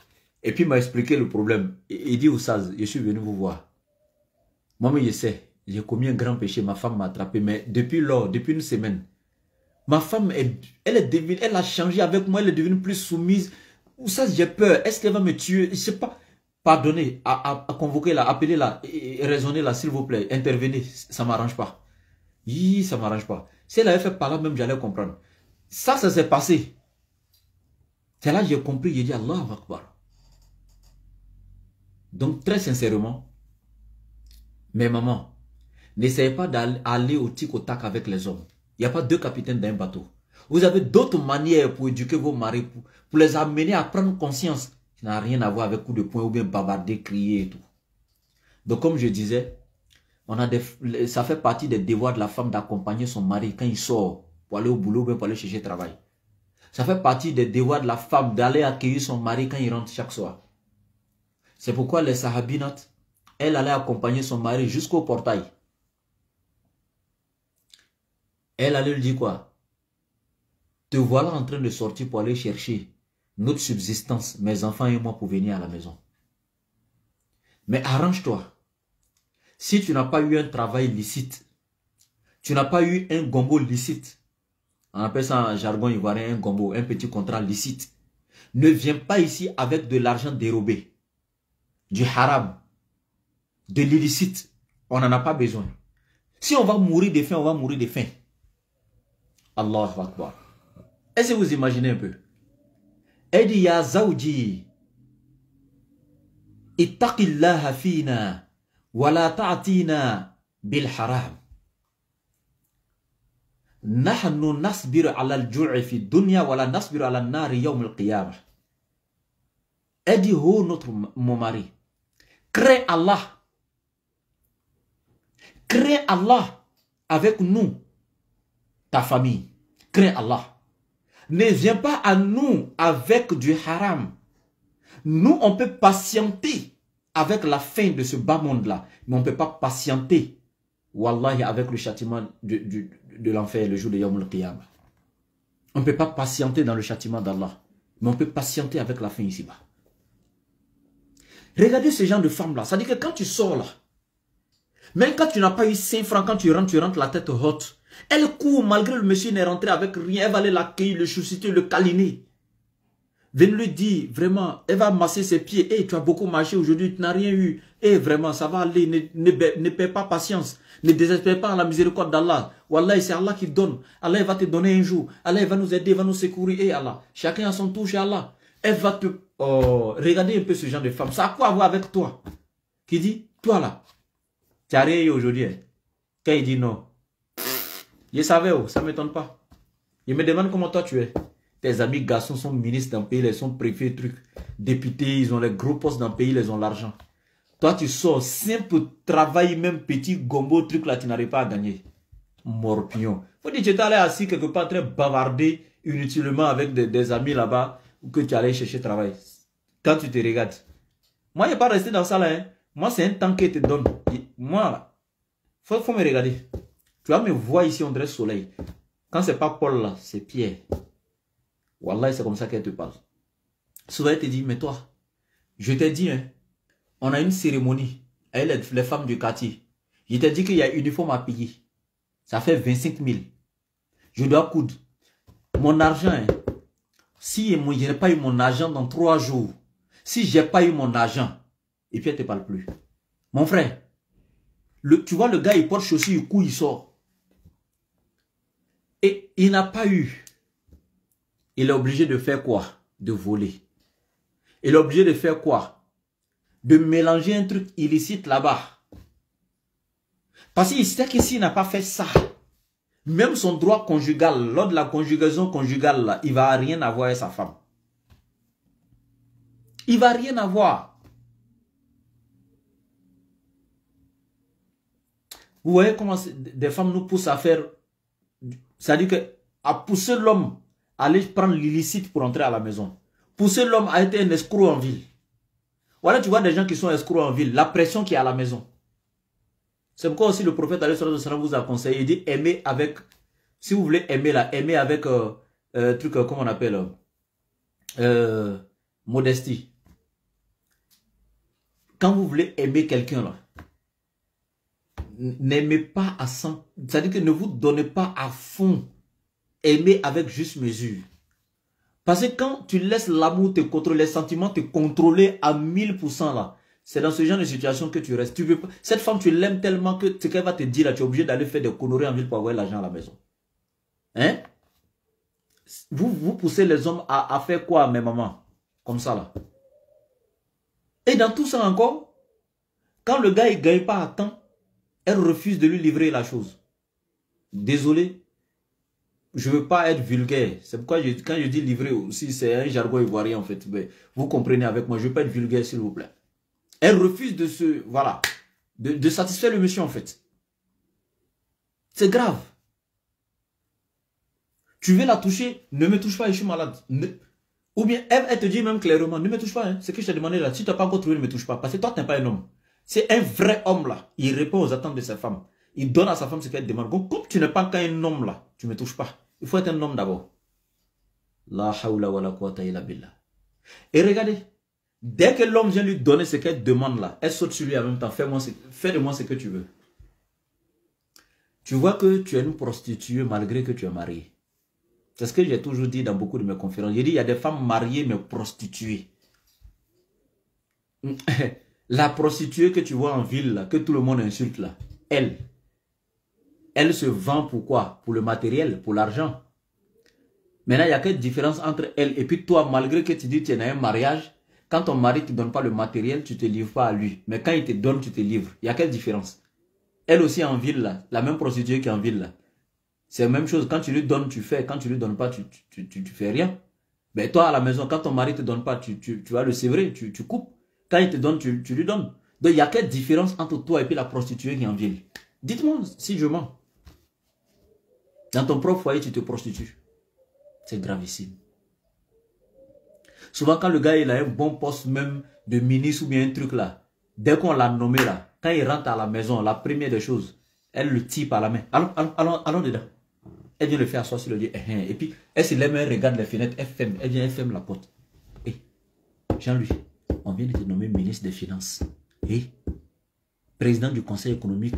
Et puis, il m'a expliqué le problème. Il dit, Oussaz, je suis venu vous voir. Moi-même, je sais. J'ai commis un grand péché. Ma femme m'a attrapé. Mais depuis lors, depuis une semaine, ma femme, elle a changé avec moi. Elle est devenue plus soumise. Oussaz, j'ai peur. Est-ce qu'elle va me tuer? Je ne sais pas. Pardonnez, à convoquer là, appelez là, raisonnez là, s'il vous plaît. Intervenez. Ça ne m'arrange pas. Ça ne m'arrange pas. Si elle avait fait par là même, j'allais comprendre. Ça s'est passé. C'est là que j'ai compris. J'ai dit Allah Akbar. Donc, très sincèrement, mes mamans, n'essayez pas d'aller au tic au tac avec les hommes. Il n'y a pas deux capitaines d'un bateau. Vous avez d'autres manières pour éduquer vos maris, pour les amener à prendre conscience. Ça n'a rien à voir avec coup de poing ou bien bavarder, crier et tout. Donc, comme je disais, ça fait partie des devoirs de la femme d'accompagner son mari quand il sort pour aller au boulot ou bien pour aller chercher travail. Ça fait partie des devoirs de la femme d'aller accueillir son mari quand il rentre chaque soir. C'est pourquoi les sahabinates, elle allait accompagner son mari jusqu'au portail. Elle allait lui dire quoi? Te voilà en train de sortir pour aller chercher notre subsistance, mes enfants et moi, pour venir à la maison. Mais arrange-toi. Si tu n'as pas eu un travail licite, tu n'as pas eu un gombo licite, on appelle ça en jargon ivoirien un gombo, un petit contrat licite. Ne viens pas ici avec de l'argent dérobé, du haram, de l'illicite. On n'en a pas besoin. Si on va mourir de faim, on va mourir de faim. Allahu Akbar. Est-ce que vous imaginez un peu? Elle dit, Ya Zawji, ittaqillaha fina, wa la ta'tina bil haram. Nahnu nasbiru ala al-ju'i fi dunya, wa la nasbiru ala al-nari yawm al-qiyamah. Elle dit, oh mon mari, crée Allah. Crée Allah avec nous, ta famille. Crée Allah. Ne viens pas à nous avec du haram. Nous, on peut patienter avec la fin de ce bas monde-là. Mais on ne peut pas patienter, wallahi, avec le châtiment de l'enfer, le jour de Yawm al-Qiyamah. On ne peut pas patienter dans le châtiment d'Allah. Mais on peut patienter avec la fin ici-bas. Regardez ce genre de femme-là. Ça dit que quand tu sors là, même quand tu n'as pas eu 5 francs, quand tu rentres la tête haute. Elle court malgré le monsieur n'est rentré avec rien. Elle va aller l'accueillir, le chouchouter, le câliner. Venez lui dire, vraiment, elle va masser ses pieds. Hey, tu as beaucoup marché aujourd'hui, tu n'as rien eu. Hey, vraiment, ça va aller, ne perds pas patience. Ne désespère pas en la miséricorde d'Allah. Wallah, c'est Allah qui donne. Allah va te donner un jour. Allah va nous aider, va nous secourir. Hey, Allah, chacun a son tour chez Allah. Elle va te... Oh, regardez un peu ce genre de femme. Ça a quoi à voir avec toi? Qui dit, toi là, tu n'as rien eu aujourd'hui. Hein? Quand il dit non. Je savais, oh, ça ne m'étonne pas. Il me demande comment toi tu es. Tes amis garçons sont ministres dans le pays, ils sont préfets, trucs, députés, ils ont les gros postes dans le pays, ils ont l'argent. Toi tu sors, simple travail, même petit gombo, truc là, tu n'arrives pas à gagner. Morpion. Faut dire que tu es allé assis quelque part, très bavarder inutilement avec des amis là-bas, ou que tu allais chercher travail. Quand tu te regardes. Moi, je n'ai pas resté dans ça là. Hein. Moi, c'est un temps que te donne. Moi, là, faut me regarder. Tu vas me voir ici, on dirait soleil. Quand c'est pas Paul là, c'est Pierre. Wallah, c'est comme ça qu'elle te parle. Souvent, elle te dit, mais toi, je t'ai dit, hein, on a une cérémonie avec les femmes du quartier. Je t'ai dit qu'il y a un uniforme à payer. Ça fait 25 000. Je dois coudre. Mon argent, hein, si je n'ai pas eu mon argent dans 3 jours, si je n'ai pas eu mon argent, et puis elle ne te parle plus. Mon frère, tu vois le gars, il porte chaussures, il court, il sort. Et il n'a pas eu. Il est obligé de faire quoi? De voler. Il est obligé de faire quoi? De mélanger un truc illicite là-bas. Parce qu'il sait que s'il n'a pas fait ça, même son droit conjugal, lors de la conjugaison conjugale, là, il ne va rien avoir avec sa femme. Il ne va rien avoir. Vous voyez comment des femmes nous poussent à faire... C'est-à-dire qu'à pousser l'homme à aller prendre l'illicite pour entrer à la maison. Pousser l'homme à être un escroc en ville. Voilà, tu vois des gens qui sont escrocs en ville. La pression qui est à la maison. C'est pourquoi aussi le prophète vous a conseillé. Il dit aimer avec... Si vous voulez aimer là, aimer avec... truc, comment on appelle modestie. Quand vous voulez aimer quelqu'un là, n'aimez pas à 100. C'est-à-dire que ne vous donnez pas à fond. Aimez avec juste mesure. Parce que quand tu laisses l'amour te contrôler, les sentiments te contrôler à 1000% là, c'est dans ce genre de situation que tu restes. Tu veux pas, cette femme, tu l'aimes tellement que ce qu'elle va te dire là, tu es obligé d'aller faire des conneries en ville pour avoir l'argent à la maison. Hein? Vous poussez les hommes à faire quoi, mes mamans? Comme ça là. Et dans tout ça encore, quand le gars ne gagne pas à temps, elle refuse de lui livrer la chose. Désolé, je ne veux pas être vulgaire. C'est pourquoi quand je dis livrer aussi, c'est un jargon ivoirien en fait. Mais vous comprenez avec moi, je ne veux pas être vulgaire s'il vous plaît. Elle refuse de voilà, de satisfaire le monsieur en fait. C'est grave. Tu veux la toucher, ne me touche pas, je suis malade. Ou bien elle te dit même clairement, ne me touche pas. Hein. Ce que je t'ai demandé là, si tu n'as pas encore trouvé, ne me touche pas. Parce que toi, tu n'es pas un homme. C'est un vrai homme là. Il répond aux attentes de sa femme. Il donne à sa femme ce qu'elle demande. Donc, comme tu n'es pas qu'un homme là, tu ne me touches pas. Il faut être un homme d'abord. La hawla wa la quwwata illa billah. Et regardez, dès que l'homme vient lui donner ce qu'elle demande là, elle saute sur lui en même temps. Fais de moi ce que tu veux. Tu vois que tu es une prostituée malgré que tu es marié. C'est ce que j'ai toujours dit dans beaucoup de mes conférences. J'ai dit, il y a des femmes mariées mais prostituées. La prostituée que tu vois en ville, là, que tout le monde insulte, là, elle se vend pour quoi? Pour le matériel, pour l'argent. Maintenant, il y a quelle différence entre elle et puis toi, malgré que tu dis que tu es dans un mariage, quand ton mari ne te donne pas le matériel, tu ne te livres pas à lui. Mais quand il te donne, tu te livres. Il y a quelle différence? Elle aussi en ville, là, la même prostituée qui est en ville, là. C'est la même chose. Quand tu lui donnes, tu fais. Quand tu lui donnes pas, tu fais rien. Mais toi, à la maison, quand ton mari ne te donne pas, tu vas le sévrer, tu coupes. Quand il te donne, tu lui donnes. Donc, il y a quelle différence entre toi et puis la prostituée qui est en ville? Dites-moi si je mens. Dans ton propre foyer, tu te prostitues. C'est gravissime. Souvent, quand le gars il a un bon poste même de ministre ou bien un truc là, dès qu'on l'a nommé là, quand il rentre à la maison, la première des choses, elle le tire par la main. Allons dedans. Elle vient le faire asseoir sur le lit. Et puis, elle se lève, elle regarde les fenêtres, elle vient, elle ferme la porte. Et Jean-Louis, on vient de te nommer ministre des Finances et président du Conseil économique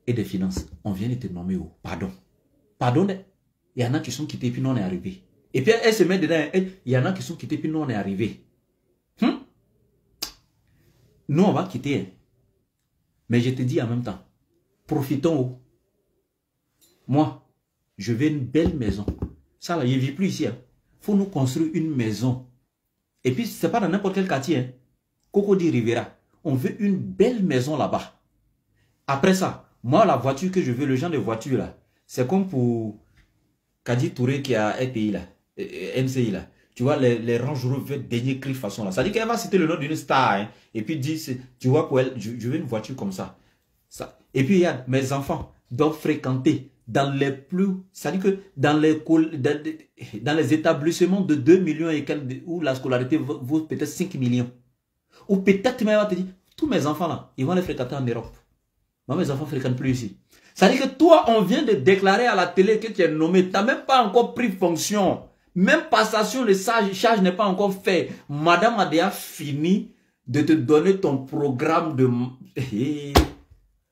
et des Finances. On vient de te nommer où? Pardon. Pardon, il y en a qui sont quittés puis nous on est arrivés. Et puis elle se met dedans, il y en a qui sont quittés puis nous on est arrivés. Nous on va quitter. Hein. Mais je te dis en même temps, profitons. Moi, je veux une belle maison. Ça là, je ne vis plus ici. Il faut nous construire une maison. Et puis, ce n'est pas dans n'importe quel quartier. Hein. Cocody Rivera. On veut une belle maison là-bas. Après ça, moi, la voiture que je veux, le genre de voiture là, c'est comme pour Kadi Touré qui a RTI là, NCI là. Tu vois, les Range Rover dernier cri façon là. Ça dit qu'elle va citer le nom d'une star. Hein, et puis dit, tu vois, pour elle, je veux une voiture comme ça. Et puis, il y a mes enfants doivent fréquenter dans les plus... C'est-à-dire que dans les établissements de 2 millions et quelques, où la scolarité vaut peut-être 5 millions. Ou peut-être même, te dire, tous mes enfants là, ils vont les fréquenter en Europe. Moi, mes enfants ne fréquentent plus ici. C'est-à-dire que toi, on vient de déclarer à la télé que tu es nommé. Tu n'as même pas encore pris fonction. Même passation de charge n'est pas encore fait. Madame a déjà fini de te donner ton programme de...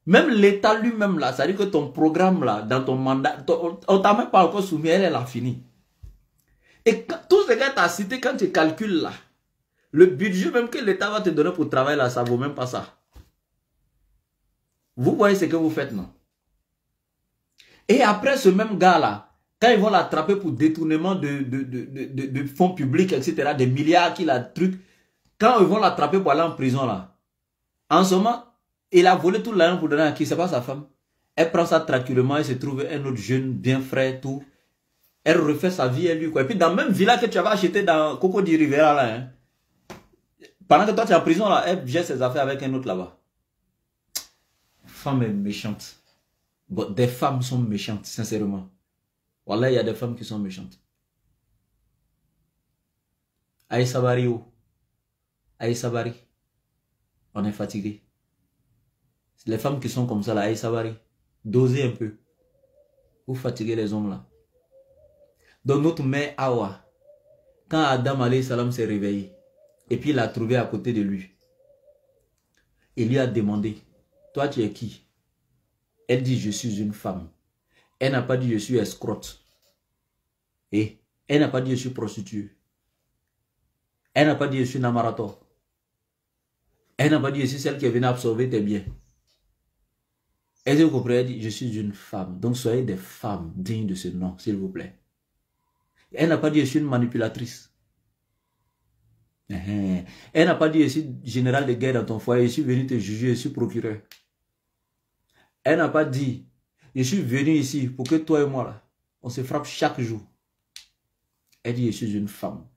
Même l'État lui-même là, c'est-à-dire que ton programme là, dans ton mandat, on ne t'a même pas encore soumis, elle a fini. Et tout ce que tu as cité, quand tu calcules là, le budget même que l'État va te donner pour travailler là, ça ne vaut même pas ça. Vous voyez ce que vous faites, non? Et après ce même gars là, quand ils vont l'attraper pour détournement de fonds publics, etc., des milliards qu'il a trucs, quand ils vont l'attraper pour aller en prison là, en ce moment, il a volé tout l'argent pour donner à qui? C'est pas sa femme. Elle prend ça tranquillement, elle se trouve un autre jeune, bien frais, tout. Elle refait sa vie, elle lui, quoi. Et puis dans la même villa que tu avais acheté dans Cocody Rivera, là, hein, pendant que toi tu es en prison, là, elle gère ses affaires avec un autre là-bas. Femme est méchante. Bon, des femmes sont méchantes, sincèrement. Voilà, il y a des femmes qui sont méchantes. Aïssa Bari, oh. Aïssa Bari. On est fatigué. Les femmes qui sont comme ça, là, Aïssa Bari, dosez un peu. Vous fatiguez les hommes là. Donc notre mère Awa, quand Adam alayhi salam s'est réveillé, et puis il l'a trouvé à côté de lui, il lui a demandé, toi tu es qui? Elle dit, je suis une femme. Elle n'a pas dit, je suis escrotte. Et elle n'a pas dit, je suis prostituée. Elle n'a pas dit, je suis namarato. Elle n'a pas dit, je suis celle qui est venue absorber tes biens. Elle vous comprenez, elle dit, je suis une femme. Donc soyez des femmes dignes de ce nom, s'il vous plaît. Elle n'a pas dit, je suis une manipulatrice. Elle n'a pas dit, je suis général de guerre dans ton foyer, je suis venu te juger, je suis procureur. Elle n'a pas dit, je suis venu ici pour que toi et moi, là, on se frappe chaque jour. Elle dit, je suis une femme.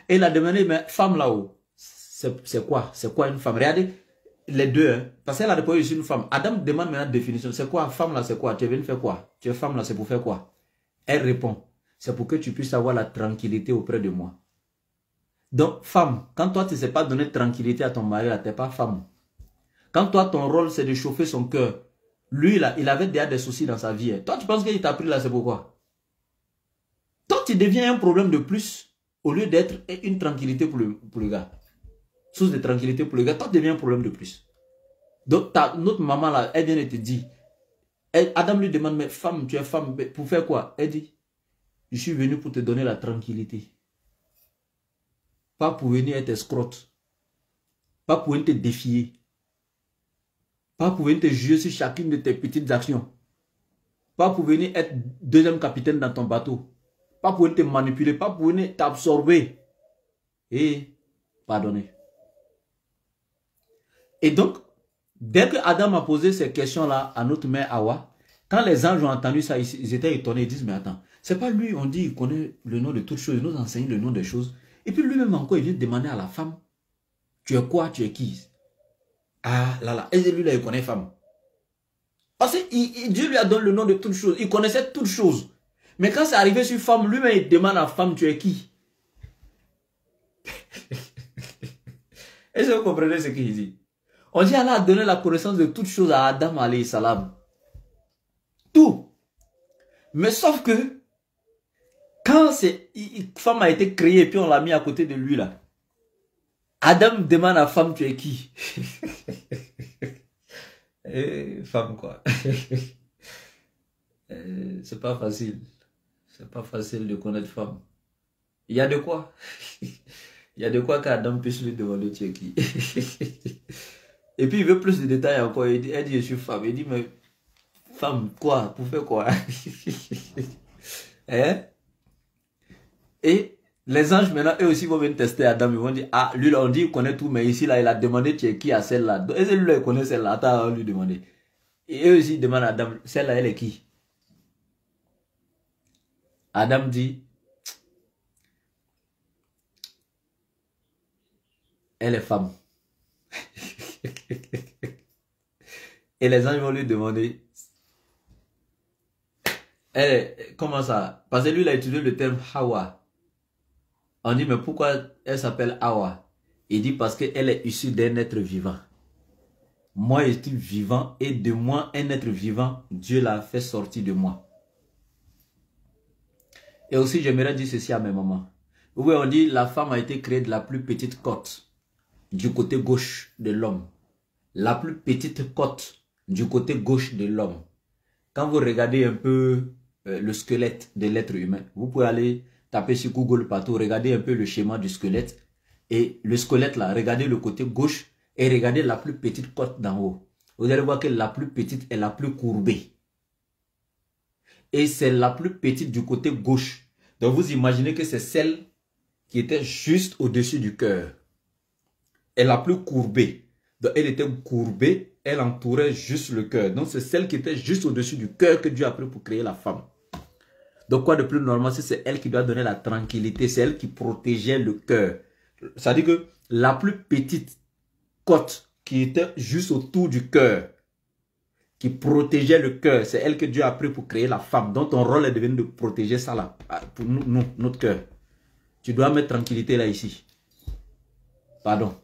Et elle a demandé, mais femme là-haut, c'est quoi? C'est quoi une femme? Regardez, les deux, hein, parce qu'elle a répondu, je suis une femme. Adam demande maintenant la définition. C'est quoi? Femme là, c'est quoi? Tu es venu faire quoi? Tu es femme là, c'est pour faire quoi? Elle répond, c'est pour que tu puisses avoir la tranquillité auprès de moi. Donc, femme, quand toi, tu ne sais pas donner tranquillité à ton mari, là, tu n'es pas femme. Quand toi, ton rôle, c'est de chauffer son cœur. Lui, là, il avait déjà des soucis dans sa vie. Hein. Toi, tu penses qu'il t'a pris là, c'est pourquoi? Toi, tu deviens un problème de plus au lieu d'être une tranquillité pour le gars. Source de tranquillité pour le gars, toi, tu deviens un problème de plus. Donc, notre maman, là, elle vient de te dire, Adam lui demande, mais femme, tu es femme, pour faire quoi? Elle dit, je suis venu pour te donner la tranquillité. Pas pour venir être escrotte. Pas pour venir te défier. Pas pour venir te juger sur chacune de tes petites actions. Pas pour venir être deuxième capitaine dans ton bateau. Pas pour venir te manipuler. Pas pour venir t'absorber. Et pardonner. Et donc, dès que Adam a posé ces questions-là à notre mère Hawa, quand les anges ont entendu ça, ils étaient étonnés. Ils disent, mais attends, c'est pas lui, on dit, il connaît le nom de toutes choses, il nous enseigne le nom des choses. Et puis lui-même encore, il vient demander à la femme, tu es quoi, tu es qui? Ah là là, et lui là, il connaît femme. Parce que Dieu lui a donné le nom de toutes choses, il connaissait toutes choses. Mais quand c'est arrivé sur femme, lui-même, il demande à la femme, tu es qui? Est-ce que vous comprenez ce qu'il dit? On dit Allah a donné la connaissance de toutes choses à Adam alayhi salam. Tout. Mais sauf que, quand femme a été créée et puis on l'a mis à côté de lui là, Adam demande à la femme, tu es qui? Femme quoi. C'est pas facile. C'est pas facile de connaître femme. Il y a de quoi. Il y a de quoi qu'Adam puisse lui demander tu es qui. Et puis il veut plus de détails encore. Elle dit je suis femme. Il dit mais femme quoi? Pour faire quoi? Hein? Et les anges maintenant eux aussi vont venir tester Adam. Ils vont dire ah lui là on dit il connaît tout mais ici là il a demandé tu es qui à celle-là. Est-ce que lui là il connaît celle-là? Attends on lui demander. Et eux aussi demandent à Adam celle-là elle est qui? Adam dit elle est femme. Et les anges vont lui demander comment ça? Parce que lui il a utilisé le terme Hawa. On dit mais pourquoi elle s'appelle Hawa? Il dit parce qu'elle est issue d'un être vivant. Moi je suis vivant et de moi un être vivant, Dieu l'a fait sortir de moi. Et aussi j'aimerais dire ceci à mes mamans. Oui on dit la femme a été créée de la plus petite côte du côté gauche de l'homme. La plus petite côte du côté gauche de l'homme. Quand vous regardez un peu le squelette de l'être humain, vous pouvez aller taper sur Google partout, regarder un peu le schéma du squelette. Et le squelette là, regardez le côté gauche et regardez la plus petite côte d'en haut. Vous allez voir que la plus petite est la plus courbée. Et c'est la plus petite du côté gauche. Donc vous imaginez que c'est celle qui était juste au-dessus du cœur. Et la plus courbée. Donc elle était courbée, elle entourait juste le cœur. Donc c'est celle qui était juste au-dessus du cœur que Dieu a pris pour créer la femme. Donc quoi de plus normal, c'est elle qui doit donner la tranquillité, c'est elle qui protégeait le cœur. Ça veut dire que la plus petite côte qui était juste autour du cœur, qui protégeait le cœur, c'est elle que Dieu a pris pour créer la femme. Donc ton rôle est devenu de protéger ça là, pour nous, notre cœur. Tu dois mettre tranquillité là ici. Pardon.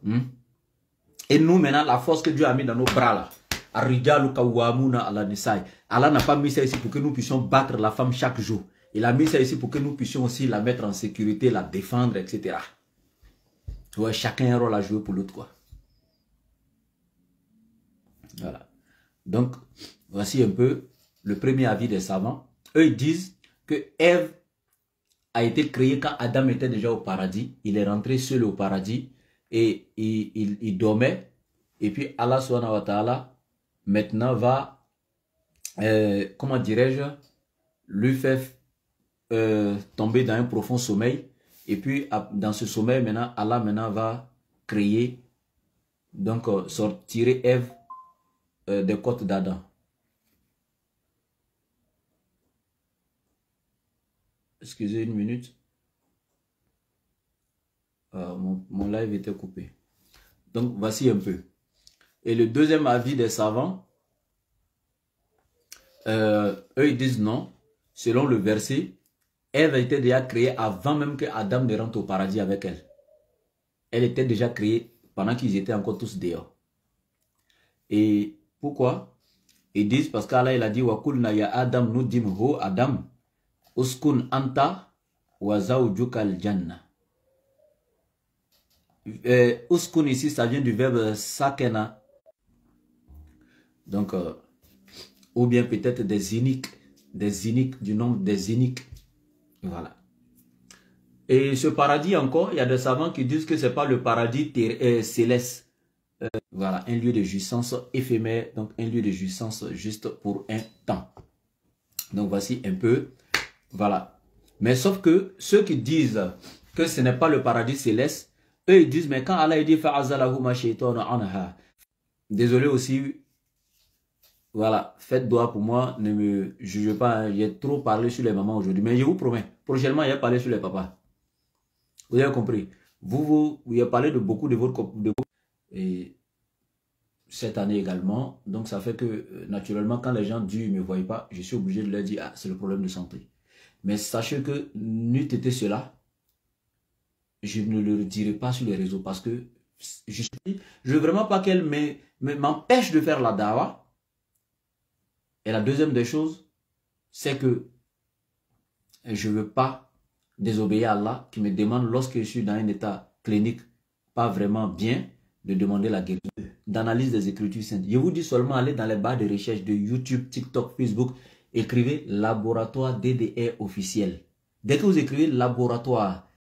Et nous maintenant, la force que Dieu a mis dans nos bras là, Allah n'a pas mis ça ici pour que nous puissions battre la femme chaque jour. Il a mis ça ici pour que nous puissions aussi la mettre en sécurité, la défendre, etc. Tu vois, chacun a un rôle à jouer pour l'autre, quoi. Voilà. Donc, voici un peu le premier avis des savants. Eux, ils disent que Ève a été créée quand Adam était déjà au paradis. Il est rentré seul au paradis et il dormait. Et puis Allah subhanahu wa ta'ala maintenant va, comment dirais-je, lui faire tomber dans un profond sommeil. Et puis dans ce sommeil maintenant, Allah maintenant va créer, donc sortir Ève des côtes d'Adam. Excusez une minute. Mon live était coupé. Donc voici un peu. Et le deuxième avis des savants, eux ils disent non. Selon le verset, Ève était déjà créée avant même que Adam ne rentre au paradis avec elle. Elle était déjà créée pendant qu'ils étaient encore tous dehors. Et pourquoi? Ils disent parce qu'Allah il a dit wa kulna ya Adam nudim ho Adam uskun anta wa zawjuka al-janna. Uskun ici ça vient du verbe sakena. Donc ou bien peut-être des iniques du nombre des iniques. Voilà. Et ce paradis encore, il y a des savants qui disent que c'est pas le paradis céleste. Voilà, un lieu de jouissance éphémère, donc un lieu de jouissance juste pour un temps. Donc voici un peu, voilà. Mais sauf que ceux qui disent que ce n'est pas le paradis céleste, eux ils disent, mais quand Allah dit fa'azalahu ma shaytanu anha. Désolé aussi, voilà, faites doigt pour moi, ne me jugez pas, hein, j'ai trop parlé sur les mamans aujourd'hui, mais je vous promets, prochainement, il y a parlé sur les papas. Vous avez compris. Vous avez parlé de beaucoup de votre... Et cette année également, donc ça fait que, naturellement, quand les gens disent, ne me voient pas, je suis obligé de leur dire, ah, c'est le problème de santé. Mais sachez que, n'eût été cela, je ne le dirai pas sur les réseaux parce que je veux vraiment pas qu'elle m'empêche de faire la dawa. Et la deuxième des choses, c'est que je ne veux pas désobéir à Allah qui me demande, lorsque je suis dans un état clinique pas vraiment bien, de demander la guérison, d'analyse des Écritures saintes. Je vous dis seulement, allez dans les barres de recherche de YouTube, TikTok, Facebook, écrivez laboratoire DDR officiel. Dès que vous écrivez laboratoire